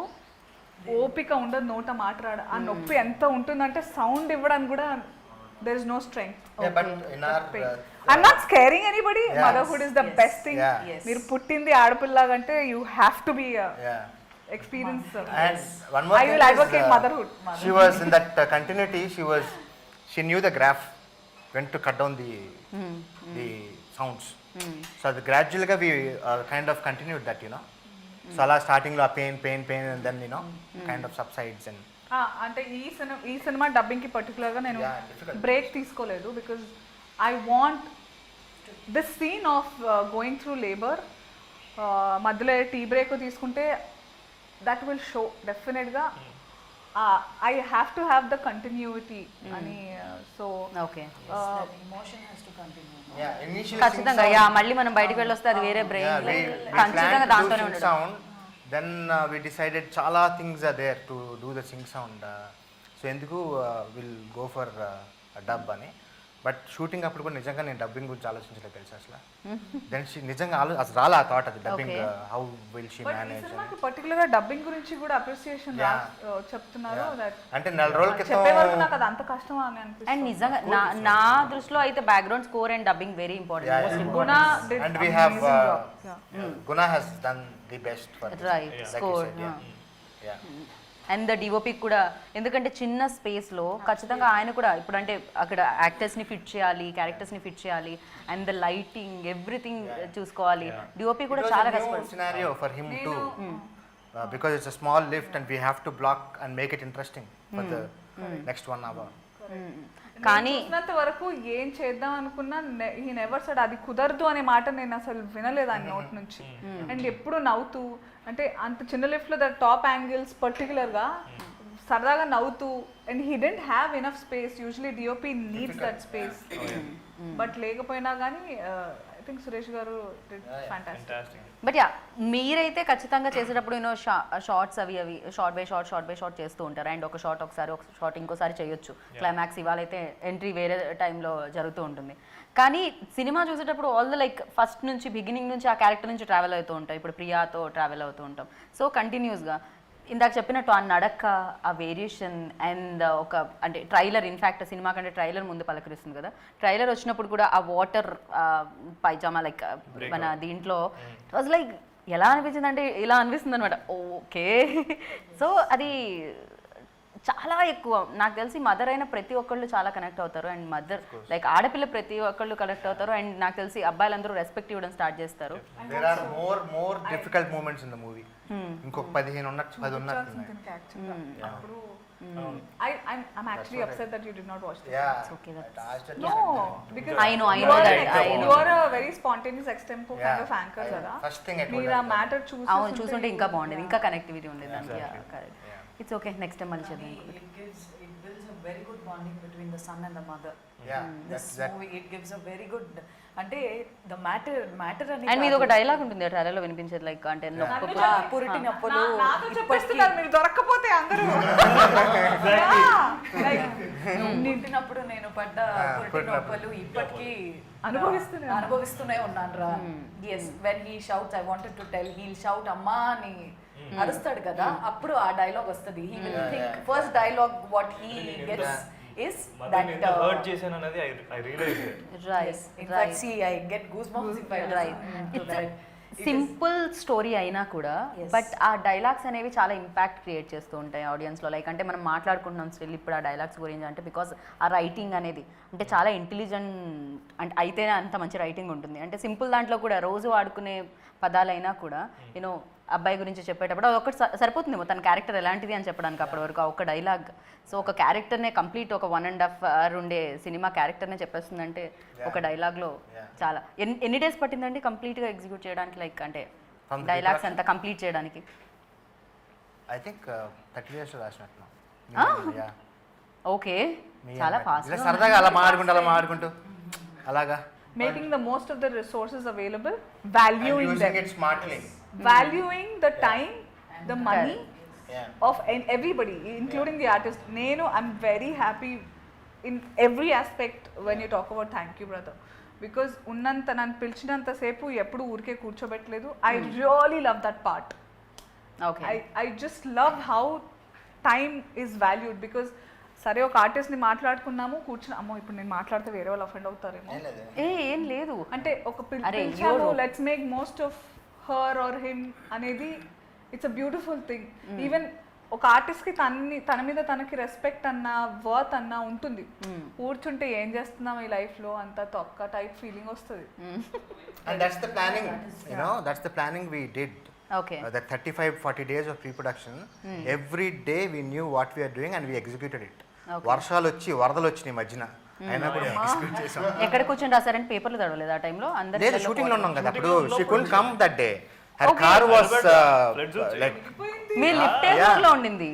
ఓపిక ఉండదు నోట మాట్లాడ. ఆ నొప్పి ఎంత ఉంటుందంటే సౌండ్ ఇవ్వడానికి కూడా there is no strength. Yeah, but in our I'm not scaring anybody. Yes. Motherhood is the best thing. Yeah. Yes. మీరు పుట్టింది ఆడపిల్లగంటే you have to be yeah. experience. And one more I thing will is, advocate motherhood. She was in that continuity. She knew the graph when to cut down the sounds. So the gradually we kind of continued that, you know. So అలా స్టార్టింగ్ లో pain and then you know kind of subsides and అంటే ఈ సినిమా డబ్బింగ్కి పర్టికులర్గా నేను Yeah, difficult. బ్రేక్ తీసుకోలేదు. Because I want this scene of going through labour, మధ్యలో టీ బ్రేక్ తీసుకుంటే దట్ విల్ షో డెఫినెట్గా I have to have the continuity అని. So okay, emotion has to continue. yeah, initially ఖచ్చితంగా యా మళ్ళీ మనం బయటికి వెళ్ళొస్తే అది వేరే బ్రెయిన్, ఖచ్చితంగా దాంతోనే ఉండదు. sound. Then we decided chala things are there to do the sing sound. So ఎందుకు we'll go for a dub అని. బట్ షూటింగ్ అప్పుడు కూడా నిజంగా నేను డబ్బింగ్ గురించి ఆలోచించలేదు తెలుసు అసలు. దెన్ నిజంగా అసలు రాలా థాట్ అది dubbing how will she but ఈ మేనేజ్. సినిమాకి పర్టికులర్గా డబ్బింగ్ గురించి కూడా అప్రిసియేషన్ చెప్తున్నారు. దట్ అంటే 4 రోజుల క్రితం చెప్పే వరకు నాకు అది అంత కష్టం అని అనిపిస్తుంది. అండ్ నిజంగా నా దృష్టిలో అయితే background score and dubbing very important. Guna did and we have amazing job. Guna has done the best for this. Right, Like you score, said, yeah. And the DOP కూడా, ఎందుకంటే చిన్న స్పేస్లో ఖచ్చితంగా ఆయన కూడా ఇప్పుడు అంటే అక్కడ యాక్టర్స్ని ఫిట్ చేయాలి, క్యారెక్టర్స్ని ఫిట్ చేయాలి, అండ్ ద లైటింగ్ ఎవ్రీథింగ్ చూసుకోవాలి. డిఓపి కూడా చాలా కష్టపడుతుంది. Scenario for him too, because it's a small lift and we have to block and make it interesting for the next 1 hour. కానీ చూసినంత వరకు ఏం చేద్దాం అనుకున్నా ఈ నెవర్ సెడ్ అది కుదరదు అనే మాట నేను అసలు వినలేదు ఆయన నోట్ నుంచి. అండ్ ఎప్పుడు నవ్వుతూ, అంటే అంత చిన్న లిఫ్ట్లో ద టాప్ యాంగిల్స్ పర్టికులర్గా సరదాగా నవ్వుతూ, and he didn't have enough space. Usually DOP needs that space, but లేకపోయినా కానీ ఐ థింక్ సురేష్ గారు ఫ్యాంటాస్టిక్. బట్ యా, మీరైతే ఖచ్చితంగా చేసేటప్పుడు యూనో షార్ట్స్ అవి షార్ట్ బై షార్ట్ చేస్తూ ఉంటారు. అండ్ ఒక షార్ట్ ఇంకోసారి చేయొచ్చు. క్లైమాక్స్ ఇవాళైతే ఎంట్రీ వేరే టైంలో జరుగుతూ ఉంటుంది. కానీ సినిమా చూసేటప్పుడు ఆల్ ద లైక్ ఫస్ట్ నుంచి బిగినింగ్ నుంచి ఆ క్యారెక్టర్ నుంచి ట్రావెల్ అవుతూ ఉంటాం. ఇప్పుడు ప్రియాతో ట్రావెల్ అవుతూ ఉంటాం. సో కంటిన్యూస్గా ఇందాక చెప్పినట్టు ఆ నడక, ఆ వేరియేషన్ అండ్ ఒక అంటే ట్రైలర్, ఇన్ఫ్యాక్ట్ సినిమా కంటే ట్రైలర్ ముందు పలకరిస్తుంది కదా. ట్రైలర్ వచ్చినప్పుడు కూడా ఆ వాటర్ పైజామా లైక్ మన దీంట్లో ఇట్ వాజ్ లైక్ ఎలా అనిపించింది అంటే ఇలా అనిపిస్తుంది అనమాట. ఓకే, సో అది చాలా ఎక్కువ. నాకు తెలిసి మదర్ అయిన ప్రతి ఒక్కళ్ళు చాలా కనెక్ట్ అవుతారు. అండ్ మదర్ లైక్ ఆడపిల్ల ప్రతి ఒక్కళ్ళు కనెక్ట్ అవుతారు. అండ్ నాకు తెలిసి అబ్బాయిలందరూ రెస్పెక్ట్ ఇవ్వడం స్టార్ట్ చేస్తారు. There are more difficult moments in the movie. ఇంకొక 15 ఉన్నట్టు 10 ఉన్నట్టు అప్పుడు I'm actually upset that you did not watch this. Yeah. okay, No, because I know you are that, I know. you are a very spontaneous extempo kind of anchor కదా. First thing I told మీరు ఆ her. మ్యాటర్ చూసి అవును చూసుంటే ఇంకా బాగుండేది, ఇంకా కనెక్టివిటీ ఉండేది దానికి. Correct. It's okay, next time మళ్ళీ చేద్దాం. It builds a very good bonding between the son and the mother. Yeah, This that- movie, it gives a very good, అంటే the matter అని అండ్ మీది ఒక డైలాగ్ ఉంటుంది ఆ ట్రైలర్లో వినిపించేది, లైక్ అంటే నొప్పి పురిటి నొప్పులు నాతో చెప్పేస్తున్నారు మీరు దొరక్కపోతే అందరూ. నింటినప్పుడు నేను పడ్డ పురిటి నొప్పులు ఇప్పటికీ అనుభవిస్తూనే ఉన్నాను రా. Yes, when he shouts I wanted to tell, he'll shout అమ్మా అని అరుస్తాడు కదా, అప్పుడు ఆ డైలాగ్ వస్తుంది. He will think first dialogue what he gets is that hurt చేశాను అనేది I realized it. Right in fact see I get goosebumps if I Right. listen to that. Simple story అయినా కూడా బట్ ఆ డైలాగ్స్ అనేవి చాలా ఇంపాక్ట్ క్రియేట్ చేస్తూ ఉంటాయి ఆడియన్స్లో. లైక్ అంటే మనం మాట్లాడుకుంటున్నాం స్టిల్ ఇప్పుడు ఆ డైలాగ్స్ గురించి అంటే బికాస్ ఆ రైటింగ్ అనేది అంటే చాలా ఇంటెలిజెంట్ అంటే అయితేనే అంత మంచి రైటింగ్ ఉంటుంది. అంటే సింపుల్ దాంట్లో కూడా రోజు వాడుకునే పదాలైనా కూడా యూనో అబ్బాయి గురించి చెప్పేటప్పుడు అది ఒకటి సరిపోతుందేమో తన క్యారెక్టర్ ఎలాంటిది అని చెప్పడానికి అప్పటి వరకు ఆ ఒక డైలాగ్. సో ఒక క్యారెక్టర్నే కంప్లీట్ ఒక 1.5 hour ఉండే సినిమా క్యారెక్టర్నే చెప్పేస్తుందంటే ఒక డైలాగ్లో చాలా. ఎన్ని డేస్ పట్టిందండి కంప్లీట్గా ఎగ్జిక్యూట్ చేయడానికి, లైక్ అంటే డైలాగ్స్ అంతా కంప్లీట్ చేయడానికి? ఐ థింక్ 30 days రాసినట్టు. ఓకే, చాలా ఫాస్ట్. సరదాగా అలా మాడుకుంటూ అలాగా making the most of the resources available, valuing them, it smartly. valuing the time, the money Yeah. of everybody, including the artist. I'm very happy in every aspect when you talk about thank you brother, because ఉన్నంత నన్ను పిలిచినంత సేపు ఎప్పుడు ఊరికే కూర్చోబెట్టలేదు. I really love that part. Okay, I just love how time is valued, because సరే ఒక ఆర్టిస్ట్ని మాట్లాడుకున్నాము కూర్చుని అమ్మో ఇప్పుడు నేను మాట్లాడితే వేరే వాళ్ళు అఫెండ్ అవుతారేమో ఏం లేదు అంటే ఒక అరే, పిలిచాము let's make most of her or him అనేది it's a beautiful thing. Even ఒక ఆర్టిస్ట్కి తన మీద తనకి రెస్పెక్ట్ అన్న వర్త్ అన్న ఉంటుంది. కూర్చుంటే ఏం చేస్తున్నాం ఈ లైఫ్లో అంత తొక్క టైప్ ఫీలింగ్ వస్తుంది. And that's the planning, that's the planning we did. Okay, The 35-40 days of pre-production, every day we knew what we are doing and we executed it. వర్షాలు వచ్చి వరదలు వచ్చినాయి మధ్యన, అయినా కూడా ఎగ్జిక్యూట్ చేసాం. ఎక్కడ కూర్చొని రాసారని పేపర్లు తడవలేదు ఆ టైంలో? అందరూ లేదు, షూటింగ్ లో ఉన్నాం కదా అప్పుడు. She could come that day, her car was like me lift లో ఉండింది.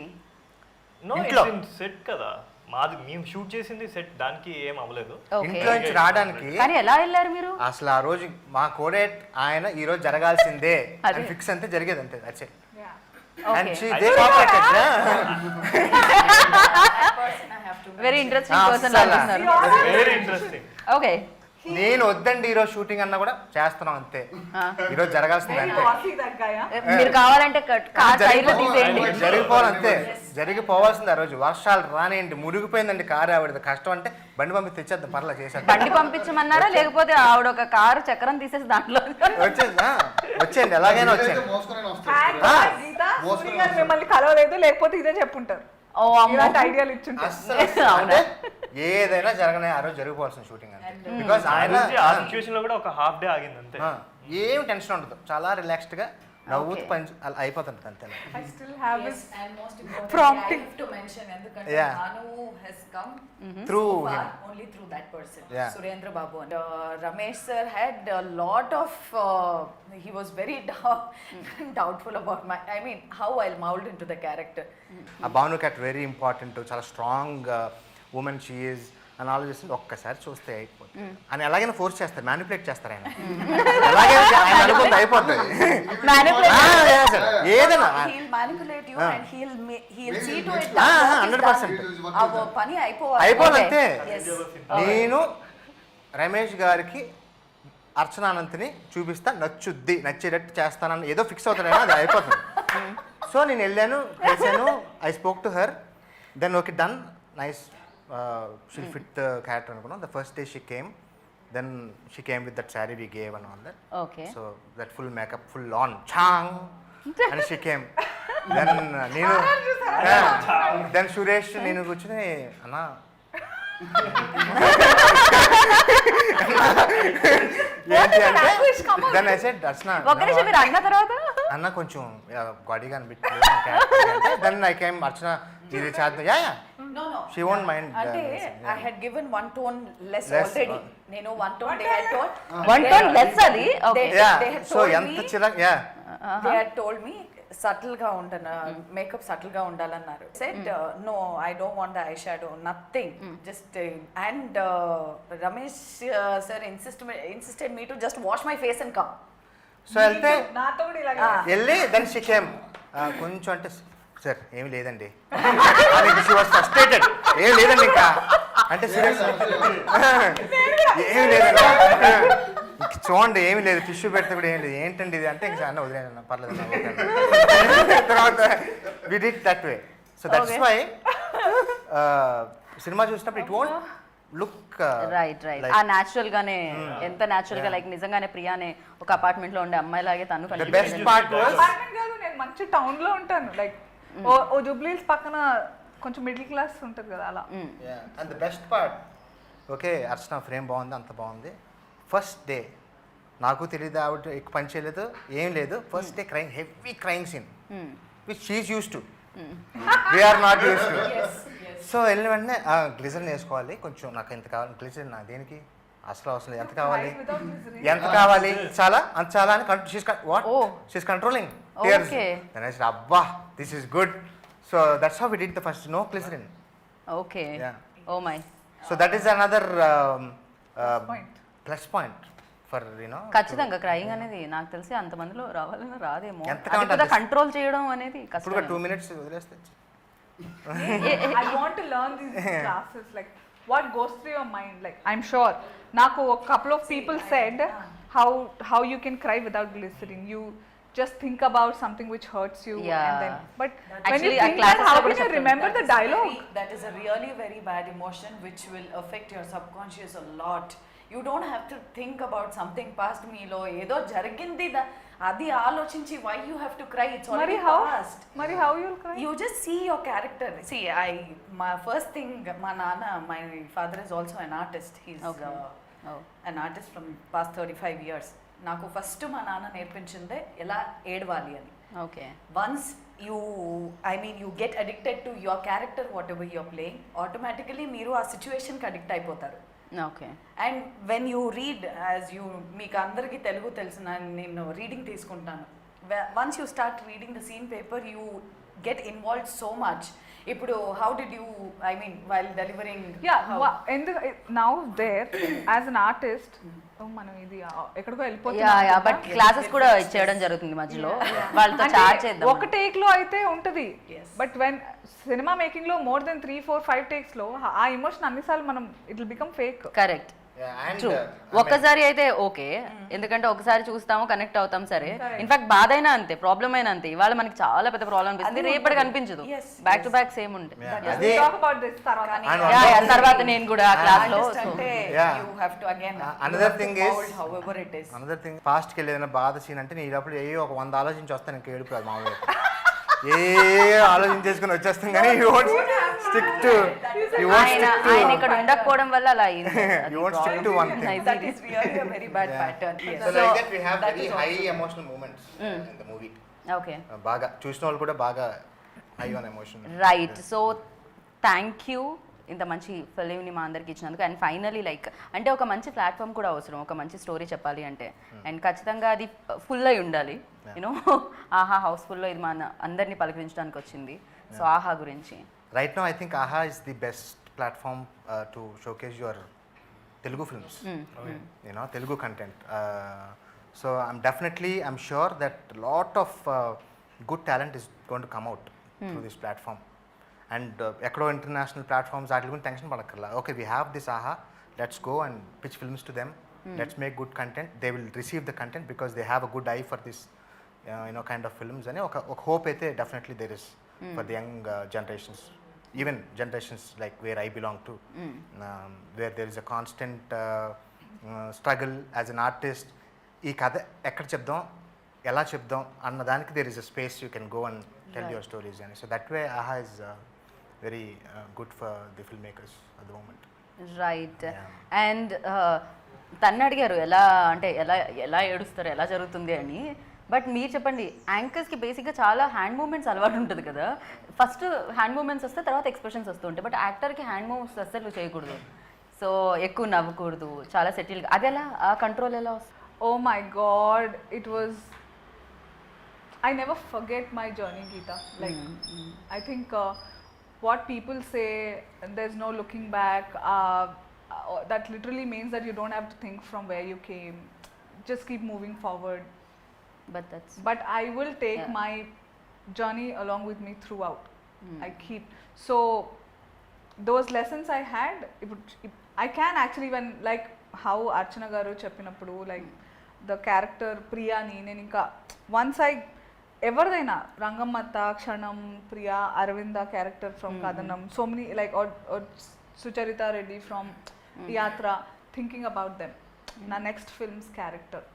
No, ఇంట్లో. it's in set కదా మాది, మేము షూట్ చేసింది సెట్, దానికి ఏం అవ్వలేదు. ఇంట్లో నుంచి రావడానికి కానీ ఎలా వెళ్ళారు మీరు? అసలు ఆ రోజు మా కోడేట్ ఆయన ఈ రోజు జరగాల్సిందే అని ఫిక్స్ అంతే జరిగేది అంతే. That's it. And they cooperated. Very interesting person అస్సలు. అనిపిస్తున్నారు. Very interesting. ఓకే, నేను వద్దండి ఈరోజు షూటింగ్ అన్నా కూడా చేస్తున్నాం అంతే. ఈరోజు జరగాల్సిందే అంతే. మీరు కావాలంటే కార్ టైర్లు తీసేయండి. జరిగిపోవాలంతే, జరిగిపోవాల్సింది. ఆ రోజు వర్షాలు రానియండి, మురిగిపోయిందండి కారు ఆవిడ. కష్టం అంటే బండి పంపి తెచ్చేద్దాం, పర్లేదు చేసేద్దాం. బండి పంపించమన్నారా లేకపోతే ఆవిడ ఒక కారు చక్రం తీసేసి దాంట్లో వచ్చేయండి, ఎలాగైనా వచ్చేయండి. మిమ్మల్ని కలవలేదు లేకపోతే ఇదే చెప్పుంటారు. ఓ అమ్మో, ఇలాంటి ఐడియాలు ఇచ్చుంటారు. అస్సలు అంటే ఏదైనా జరగనే ఆ రోజు జరిగిపోవాల్సిన షూటింగ్ అంతే. బికాస్ ఆయన ఆ సిచ్యువేషన్ లో కూడా ఒక హాఫ్ డే ఆగింది అంతే. ఏం టెన్షన్ ఉండదు, చాలా రిలాక్స్డ్ గా నవ్వుతూ పని అలా అయిపోతుంది అంతే. I still have Yes, this and most importantly, prompting. I have to mention ఎందుకంటే Yeah. Bhanu has come Through so far him. only through that person, Yeah. Surendra Babu. And Ramesh sir had a lot of he was very doubtful about how I'll mold into the character. ఆ భాను క్యాట్ వెరీ ఇంపార్టెంట్, చాలా స్ట్రాంగ్ ఉమెన్ షీ ఈజ్ అని ఆలోచిస్తుంది. ఒక్కసారి చూస్తే అయిపోతుంది అని ఎలాగైనా ఫోర్స్ చేస్తారు, మ్యానిపులేట్ చేస్తారు ఆయన. ఎలాగైనా ఆయన అనుకుంటే అయిపోతుంది. ఏదైనా He'll manipulate you and he'll see to it 100%. our పని అయిపోవాలి. అయిపోవాలంతే. Yes. నేను రమేష్ గారికి అర్చనానంతిని చూపిస్తా, నచ్చేటట్టు చేస్తానని ఏదో ఫిక్స్ అవుతానైనా అది అయిపోతుంది. సో నేను వెళ్ళాను, చేశాను, I spoke to her, then okay done, nice, she'll fit the character అనుకున్నాం. The first day she came, then she came with that sari we gave and all that. Okay, so that full makeup, full on change, and she came. Then నేను దెన్ సురేష్ నేను కూర్చుని అన్నా ఏంటి అంటే దెన్ ఐ సెడ్ దర్శన ఒక్క నిమిషం మీరు అన్న తర్వాత అన్న కొంచెం గాడిగా అనిపించలేదు దెన్ ఐ కేమ్ అర్చన ఇది చేద్దాం yeah No, no. She won't mind అంటే I had given one tone less Less, already. నేను one tone, they had told. One tone less అది okay They- yeah they had so told ఎంత me- చిరాకు yeah They had told me subtle గా ఉండను మేకప్ సటిల్ గా ఉండాలన్నారు said no I don't want the eye shadow nothing just and Ramesh sir insisted me to just wash my face and come so వెళ్తే నాతో కూడా ఇలాగే వెళ్ళి దెన్ షీ కేమ్ కొంచెం అంటే సార్ ఏమి లేదండి షీ వాస్ ఫ్రస్ట్రేటెడ్ ఏం లేదండి ఇంకా అంటే సీరియస్ ఏమి లేదండి ఇంక చూడండి ఏమి లేదు టిష్యూ పెడితే కూడా ఏం లేదు ఏంటండి ఇది అంటే ఇంకా అన్న వదిలేదన్న పర్లేదు అన్న, ఓకే అన్న. తర్వాత we did that way so that's why cinema చూసినప్పుడు it won't look right right ఆ న్యాచురల్ గానే ఎంత న్యాచురల్ గా లైక్ నిజంగానే ప్రియానే ఒక అపార్ట్మెంట్ లో ఉండే అమ్మాయి లాగే తను the best part was apartment కాదు, నేను మంచి టౌన్ లో ఉంటాను లైక్ ఓ జూబ్లీస్ పక్కన కొంచెం మిడిల్ క్లాస్ ఉంటుంది కదా అలా. And the best part okay Archana frame బాగుంది అంత బాగుంది ఫస్ట్ డే నాకు తెలియదు ఆవిడ ఎక్కువ పని చేయలేదు ఏం లేదు first day crime heavy crime scene which she is used to we are not used to so వెళ్ళిన వెంటనే గ్లిజర్ వేసుకోవాలి కొంచెం నాకు ఎంత కావాలి గ్లిజర్ నా దేనికి అసలు అవసరం లేదు ఎంత కావాలి ఎంత కావాలి చాలా అంత చాలా అని what Oh. She's controlling Okay. అబ్బా this is good so that's how we did the first no glycerin okay Yeah. Oh my so that is another point. Plus point for you know ఖచ్చితంగా క్రైయింగ్ అనేది నాకు తెలిసి అంతమందిలో రావాలని రాదేమో ఎంత అది కూడా కావాలి? కంట్రోల్ చేయడం అనేది ఇప్పుడు కష్టం 2 minutes వదిలేస్తే I want to learn these classes, like what goes through your mind. Like I'm sure, Naku, a couple of people said how you can cry without glycerin. You just think about something which hurts you, Yeah. and then. But when Actually, you ఆ think classes that, how లో కూడా can you చెప్తారు. remember the dialogue? That is a really very bad emotion which will affect your subconscious a lot. You don't have to think about something past మీలో ఏదో జరిగింది అది ఆలోచించి why you have to cry, it's already past. Mari, how you'll cry? You just see your character. See, my first thing, my father is also an artist. He's Okay. Oh. an artist from past 35 years. నాకు ఫస్ట్ మా నాన్న నేర్పించిందే ఎలా ఏడవాలి అని. Okay Once you get addicted to your character, whatever you're playing, automatically మీరు ఆ సిచ్యువేషన్కి అడిక్ట్ అయిపోతారు. Okay and when you read as you మీకు అందరికీ తెలుగు తెలుసు నేను రీడింగ్ తీసుకుంటాను once you start reading the scene paper you get involve so much ఇప్పుడు how did you while delivering now there as an artist, మనం ఇది ఎక్కడికో యా వెళ్ళిపోతున్నాం యా కదా. బట్ క్లాసెస్ కూడా ఇచ్చేయడం జరుగుతుంది మధ్యలో వాళ్ళతో అంటే చాట్ చేద్దాం ఒక టేక్ లో అయితే ఉంటది, బట్ వెన్ సినిమా మేకింగ్ లో మోర్ దెన్ 3-4-5 టేక్స్ లో ఆ ఎమోషన్ అన్నిసార్లు మనం it will become fake. Correct true ఒక్కసారి అయితే ఓకే ఎందుకంటే ఒకసారి చూస్తాము కనెక్ట్ అవుతాం సరే ఇన్ఫాక్ట్ బాధ అయినా అంతే ప్రాబ్లం అయినా అంతే ఇవాళ మనకి చాలా పెద్ద ప్రాబ్లం అనిపిస్తుంది రేపటి కనిపించదు బ్యాక్ టు బ్యాక్ సేమ్ ఉంటుంది అదే టాక్ అబౌట్ దిస్ తర్వాత. తర్వాత నేను కూడా ఆ క్లాస్ లో అంటే Yeah. You have to again Another thing is- however it is. Another thing పాస్ట్కి వెళ్ళి ఏదైనా బాధ సీన్ అంటే నీ లోపల ఏ ఒక 100 ఆలోచించి వస్తాను ఇంకా ఏడుపు రాదు మామూలుగా ఏ ఆలోచించేసుకుని వచ్చేస్తాం కానీ యూ వోంట్ స్టిక్ టు ఆయన ఇక్కడ ఉండకపోవడం వల్ల అలా అయింది You won't stick to one thing. That is really a very bad pattern. Yes. So like that we have very high emotional moments in the movie. Okay బాగా చూసిన వాళ్ళు కూడా బాగా high on emotion. Right so thank you ఇంత మంచి ఫిలింని మా అందరికి ఇచ్చినందుకు అండ్ ఫైనలీ లైక్ అంటే ఒక మంచి ప్లాట్ఫామ్ కూడా అవసరం ఒక మంచి స్టోరీ చెప్పాలి అంటే అండ్ ఖచ్చితంగా అది ఫుల్ అయి ఉండాలి యూనో ఆహా హౌస్ఫుల్లో ఇది మన అందరినీ పలకరించడానికి వచ్చింది సో ఆహా గురించి Right now I think AHA is the best platform to showcase your Telugu films. You know, Telugu content. So I'm sure that a lot of good talent is going to come out through this platform. And ఎక్కడో ఇంటర్నేషనల్ ప్లాట్ఫామ్స్ వాటి గురించి టెన్షన్ పడక్కర్లా okay we have this Aha let's go and pitch films to them let's make good content they will receive the content because they have a good eye for this you know kind of films అని ఒక హోప్ అయితే definitely there is for the young generations even generations like where I belong to where there is a constant struggle as an artist ఈ కథ ఎక్కడ చెప్దాం ఎలా చెప్దాం అన్న దానికి there is a space you can go and tell your stories. And so that way AHA is very good for the filmmakers at the moment. Right Yeah. And తన్ను అడిగారు ఎలా అంటే ఎలా ఎలా ఏడుస్తారు ఎలా జరుగుతుంది అని. బట్ మీరు చెప్పండి, యాంకర్స్కి బేసిక్గా చాలా హ్యాండ్ మూమెంట్స్ అలవాటు ఉంటుంది కదా. ఫస్ట్ హ్యాండ్ మూమెంట్స్ వస్తే తర్వాత ఎక్స్ప్రెషన్స్ వస్తూ ఉంటాయి. బట్ యాక్టర్కి హ్యాండ్ మూవ్స్ అస్సలు చేయకూడదు, సో ఎక్కువ నవ్వకూడదు, చాలా సెటిల్గా. అది ఎలా ఆ కంట్రోల్ ఎలా వస్తుంది? Oh my God, it was. I never forget my journey, Geeta. Like, I think what people say, there's no looking back. That literally means that you don't have to think from where you came. Just keep moving forward. But that's But I will take Yeah. my journey along with me throughout. I keep so those lessons I had. I can actually when like how Archana garu cheppinappudu like the character Priya ni nenu inka once I ఎవరిదైనా Rangammatta Kshanam Priya Aravinda character from Kathanam so many like Sucharitha Reddy from Yatra thinking about them నా next films character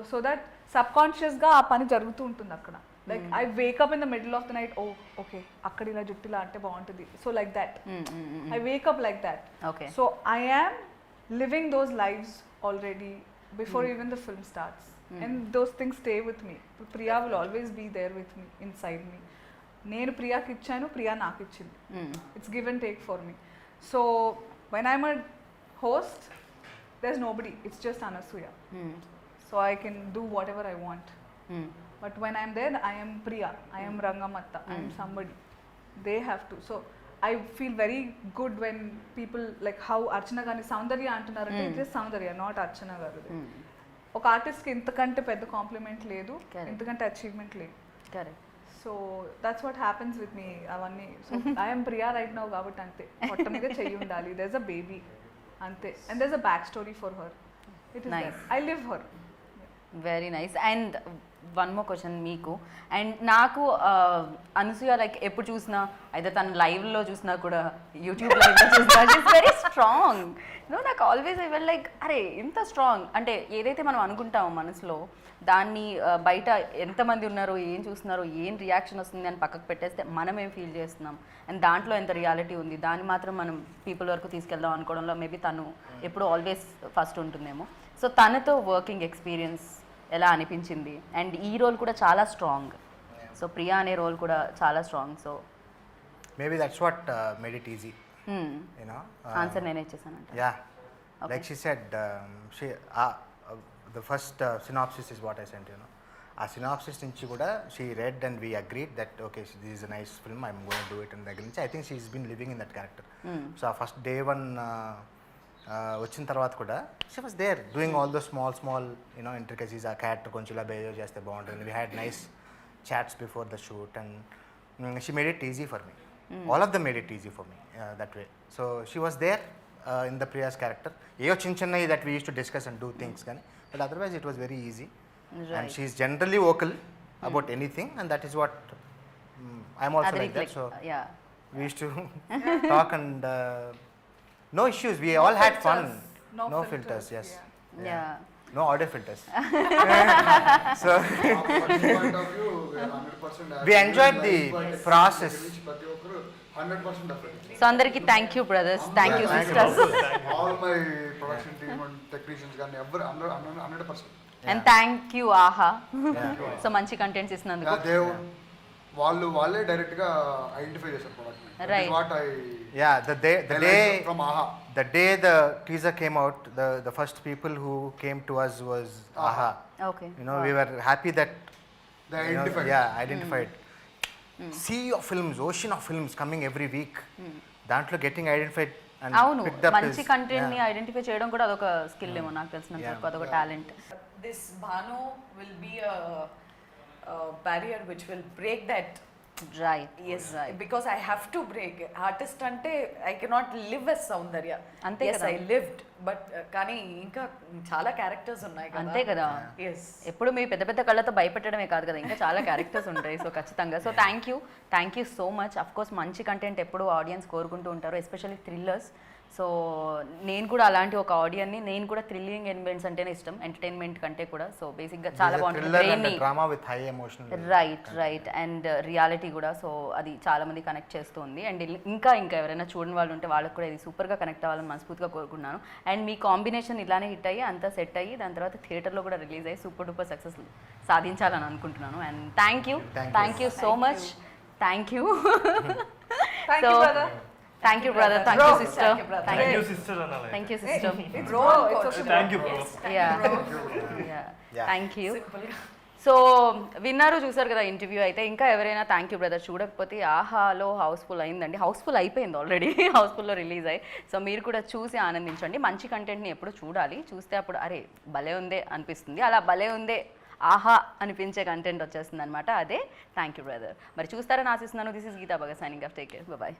so that సబ్ కాన్షియస్గా ఆ పని జరుగుతూ ఉంటుంది అక్కడ. Like I wake up in the middle of the night, oh okay అక్కడ ఇలా జుట్టిలా అంటే బాగుంటుంది, so like that I wake up like that. Okay. So I am living those lives already before even the film starts. And those things stay with me. Priya will always be there with me, inside me. నేను ప్రియాకి ఇచ్చాను, ప్రియా నాకు ఇచ్చింది. It's give and take for me. So when I'm a host, there's nobody. It's just Anasuya. So I can do whatever I want. But when I'm there, I am Priya. I am Rangamatta. I am somebody. They have to. So I feel very good when people like how Archana Gani Soundarya antunarante, it is Soundarya, not Archana garu. ఒక ఆర్టిస్ట్కి ఇంతకంటే పెద్ద కాంప్లిమెంట్ లేదు, ఇంతకంటే అచీవ్మెంట్ లేదు. Correct. So that's what happens with me అవన్నీ. So I'm Priya right now కాబట్టి అంతే, పొట్ట మీద చెయ్యి ఉండాలి, దెర్ ఇస్ అ బేబీ అంతే. And there is a back story for her. It is Nice. I live her. Very nice. And one more question మీకు అండ్ నాకు. అనసూయ లైక్ ఎప్పుడు చూసినా అయితే తను లైవ్లో చూసినా కూడా యూట్యూబ్ లైవ్లో చూసినా షీస్ వెరీ స్ట్రాంగ్. నాకు ఆల్వేస్ ఐ వెల్ లైక్ అరే ఇంత స్ట్రాంగ్ అంటే ఏదైతే మనం అనుకుంటామో మనసులో దాన్ని బయట ఎంతమంది ఉన్నారో ఏం చూస్తున్నారో ఏం రియాక్షన్ వస్తుంది అని పక్కకు పెట్టేస్తే మనం ఏం ఫీల్ చేస్తున్నాం అండ్ దాంట్లో ఎంత రియాలిటీ ఉంది దాన్ని మాత్రం మనం పీపుల్ వరకు తీసుకెళ్దాం అనుకోవడంలో మేబీ తను ఎప్పుడు ఆల్వేస్ ఫస్ట్ ఉంటుందేమో. సో తనతో వర్కింగ్ ఎక్స్పీరియన్స్ ఎలా అనిపించింది? అండ్ ఈ రోల్ కూడా చాలా స్ట్రాంగ్, సో ప్రియా అనే రోల్ కూడా చాలా strong. So Maybe that's what made it easy, you know. Answer నేనే ఇచ్చేసానంట. Yeah, like she said, the first synopsis is what I sent, you know. ఆ సినాప్సిస్ నుంచి కూడా she read and we agreed that okay this is a nice film, I'm going to do it. And దగ్గర నుంచి I think she is been living in that character. So ఆ ఫస్ట్ డే వన్ వచ్చిన తర్వాత కూడా she was there doing all those small you know intricacies. ఆ క్యారెక్టర్ కొంచెం ఇలా బిహేవ్ చేస్తే బాగుంటుంది. We had nice chats before the shoot and she made it easy for me. All of them made it easy for me that way. So she was there in the Priya's character. ఏవో చిన్నవి that we use to discuss and do things కానీ, but otherwise it was very easy. And she is generally vocal about anything, and that is what I'm also అది like that. reflect- So yeah. we used to talk and no issues. We all had fun. No filters. Yes. Yeah. No audio filters. So point of view, we are 100% we enjoyed the process. ప్రతి ఒక్కరు 100% effort. సో అందరికి thank you brothers, thank you Thank you. Sisters, All my production team and technicians కానీ ఎవరు 100%. అండ్ థ్యాంక్ యూ ఆహా. సో మంచి కంటెంట్స్ ఇస్తున్నందుకు. వాళ్ళే డైరెక్ట్ గా ఐడెంటిఫై చేశారు product. Right. What I Yeah, the day from ఆహా. the day the teaser came out, the first people who came to us was AHA. Okay. You know, we were happy that They you know, identified. yeah, identified. Sea of films, ocean of films coming every week. దాంట్లో getting identified and అవును, picked up మంచి is- కంటెంట్ ని yeah. ఐడెంటిఫై చేయడం కూడా అదొక స్కిల్ ఏమో నాకు తెలిసినంత వరకు, అదొక talent. This Bhanu will be a barrier which will break that. Right. Yes, because I have to break. Artist ante I cannot live as Soundarya. అంతే Yes, కదా. I lived, but కానీ ఇంకా చాలా క్యారెక్టర్స్ ఉన్నాయి కదా. అంతే కదా. Yes. ఎప్పుడు మీ పెద్ద పెద్ద కళ్ళతో భయపెట్టడమే కాదు కదా, ఇంకా చాలా క్యారెక్టర్స్ ఉంటాయి. సో ఖచ్చితంగా. So thank you so much. Of course మంచి కంటెంట్ ఎప్పుడు ఆడియన్స్ కోరుకుంటూ ఉంటారు, ఎస్పెషల్లీ థ్రిల్లర్స్. సో నేను కూడా అలాంటి ఒక ఆడియన్ని, నేను కూడా థ్రిల్లింగ్ ఎలిమెంట్స్ అంటేనే ఇష్టం, ఎంటర్టైన్మెంట్ కంటే కూడా. సో బేసిక్గా చాలా బాగుంటుంది, బ్రెయిన్ని drama with high emotional. Right and reality కూడా. సో అది చాలామంది కనెక్ట్ చేస్తుంది. అండ్ ఇంకా ఎవరైనా చూడని వాళ్ళు ఉంటే వాళ్ళకి కూడా ఇది సూపర్గా కనెక్ట్ అవ్వాలని మనస్ఫూర్తిగా కోరుకున్నాను. అండ్ మీ కాంబినేషన్ ఇలానే హిట్ అయ్యి అంతా సెట్ అయ్యి దాని తర్వాత థియేటర్లో కూడా రిలీజ్ అయ్యి సూపర్ డూపర్ సక్సెస్ సాధించాలని అనుకుంటున్నాను. And thank you so much. Thank you so thank you brother, thank you sister, thank you sister అనాలి. Thank you sister, thank you bro. Thank you. So విన్నారు, చూసారు కదా ఇంటర్వ్యూ అయితే. ఇంకా ఎవరైనా థ్యాంక్ యూ బ్రదర్ చూడకపోతే ఆహాలో హౌస్ఫుల్ అయిందండి, హౌస్ఫుల్ అయిపోయింది ఆల్రెడీ, హౌస్ఫుల్లో రిలీజ్ అయ్యి. సో మీరు కూడా చూసి ఆనందించండి. మంచి కంటెంట్ని ఎప్పుడు చూడాలి, చూస్తే అప్పుడు అరే భలే ఉందే అనిపిస్తుంది, అలా భలే ఉందే ఆహా అనిపించే కంటెంట్ వచ్చేస్తుంది అనమాట. అదే థ్యాంక్ యూ బ్రదర్. మరి చూస్తారని ఆశిస్తున్నాను. This is Geeta Bhagat signing off. Take care, bye.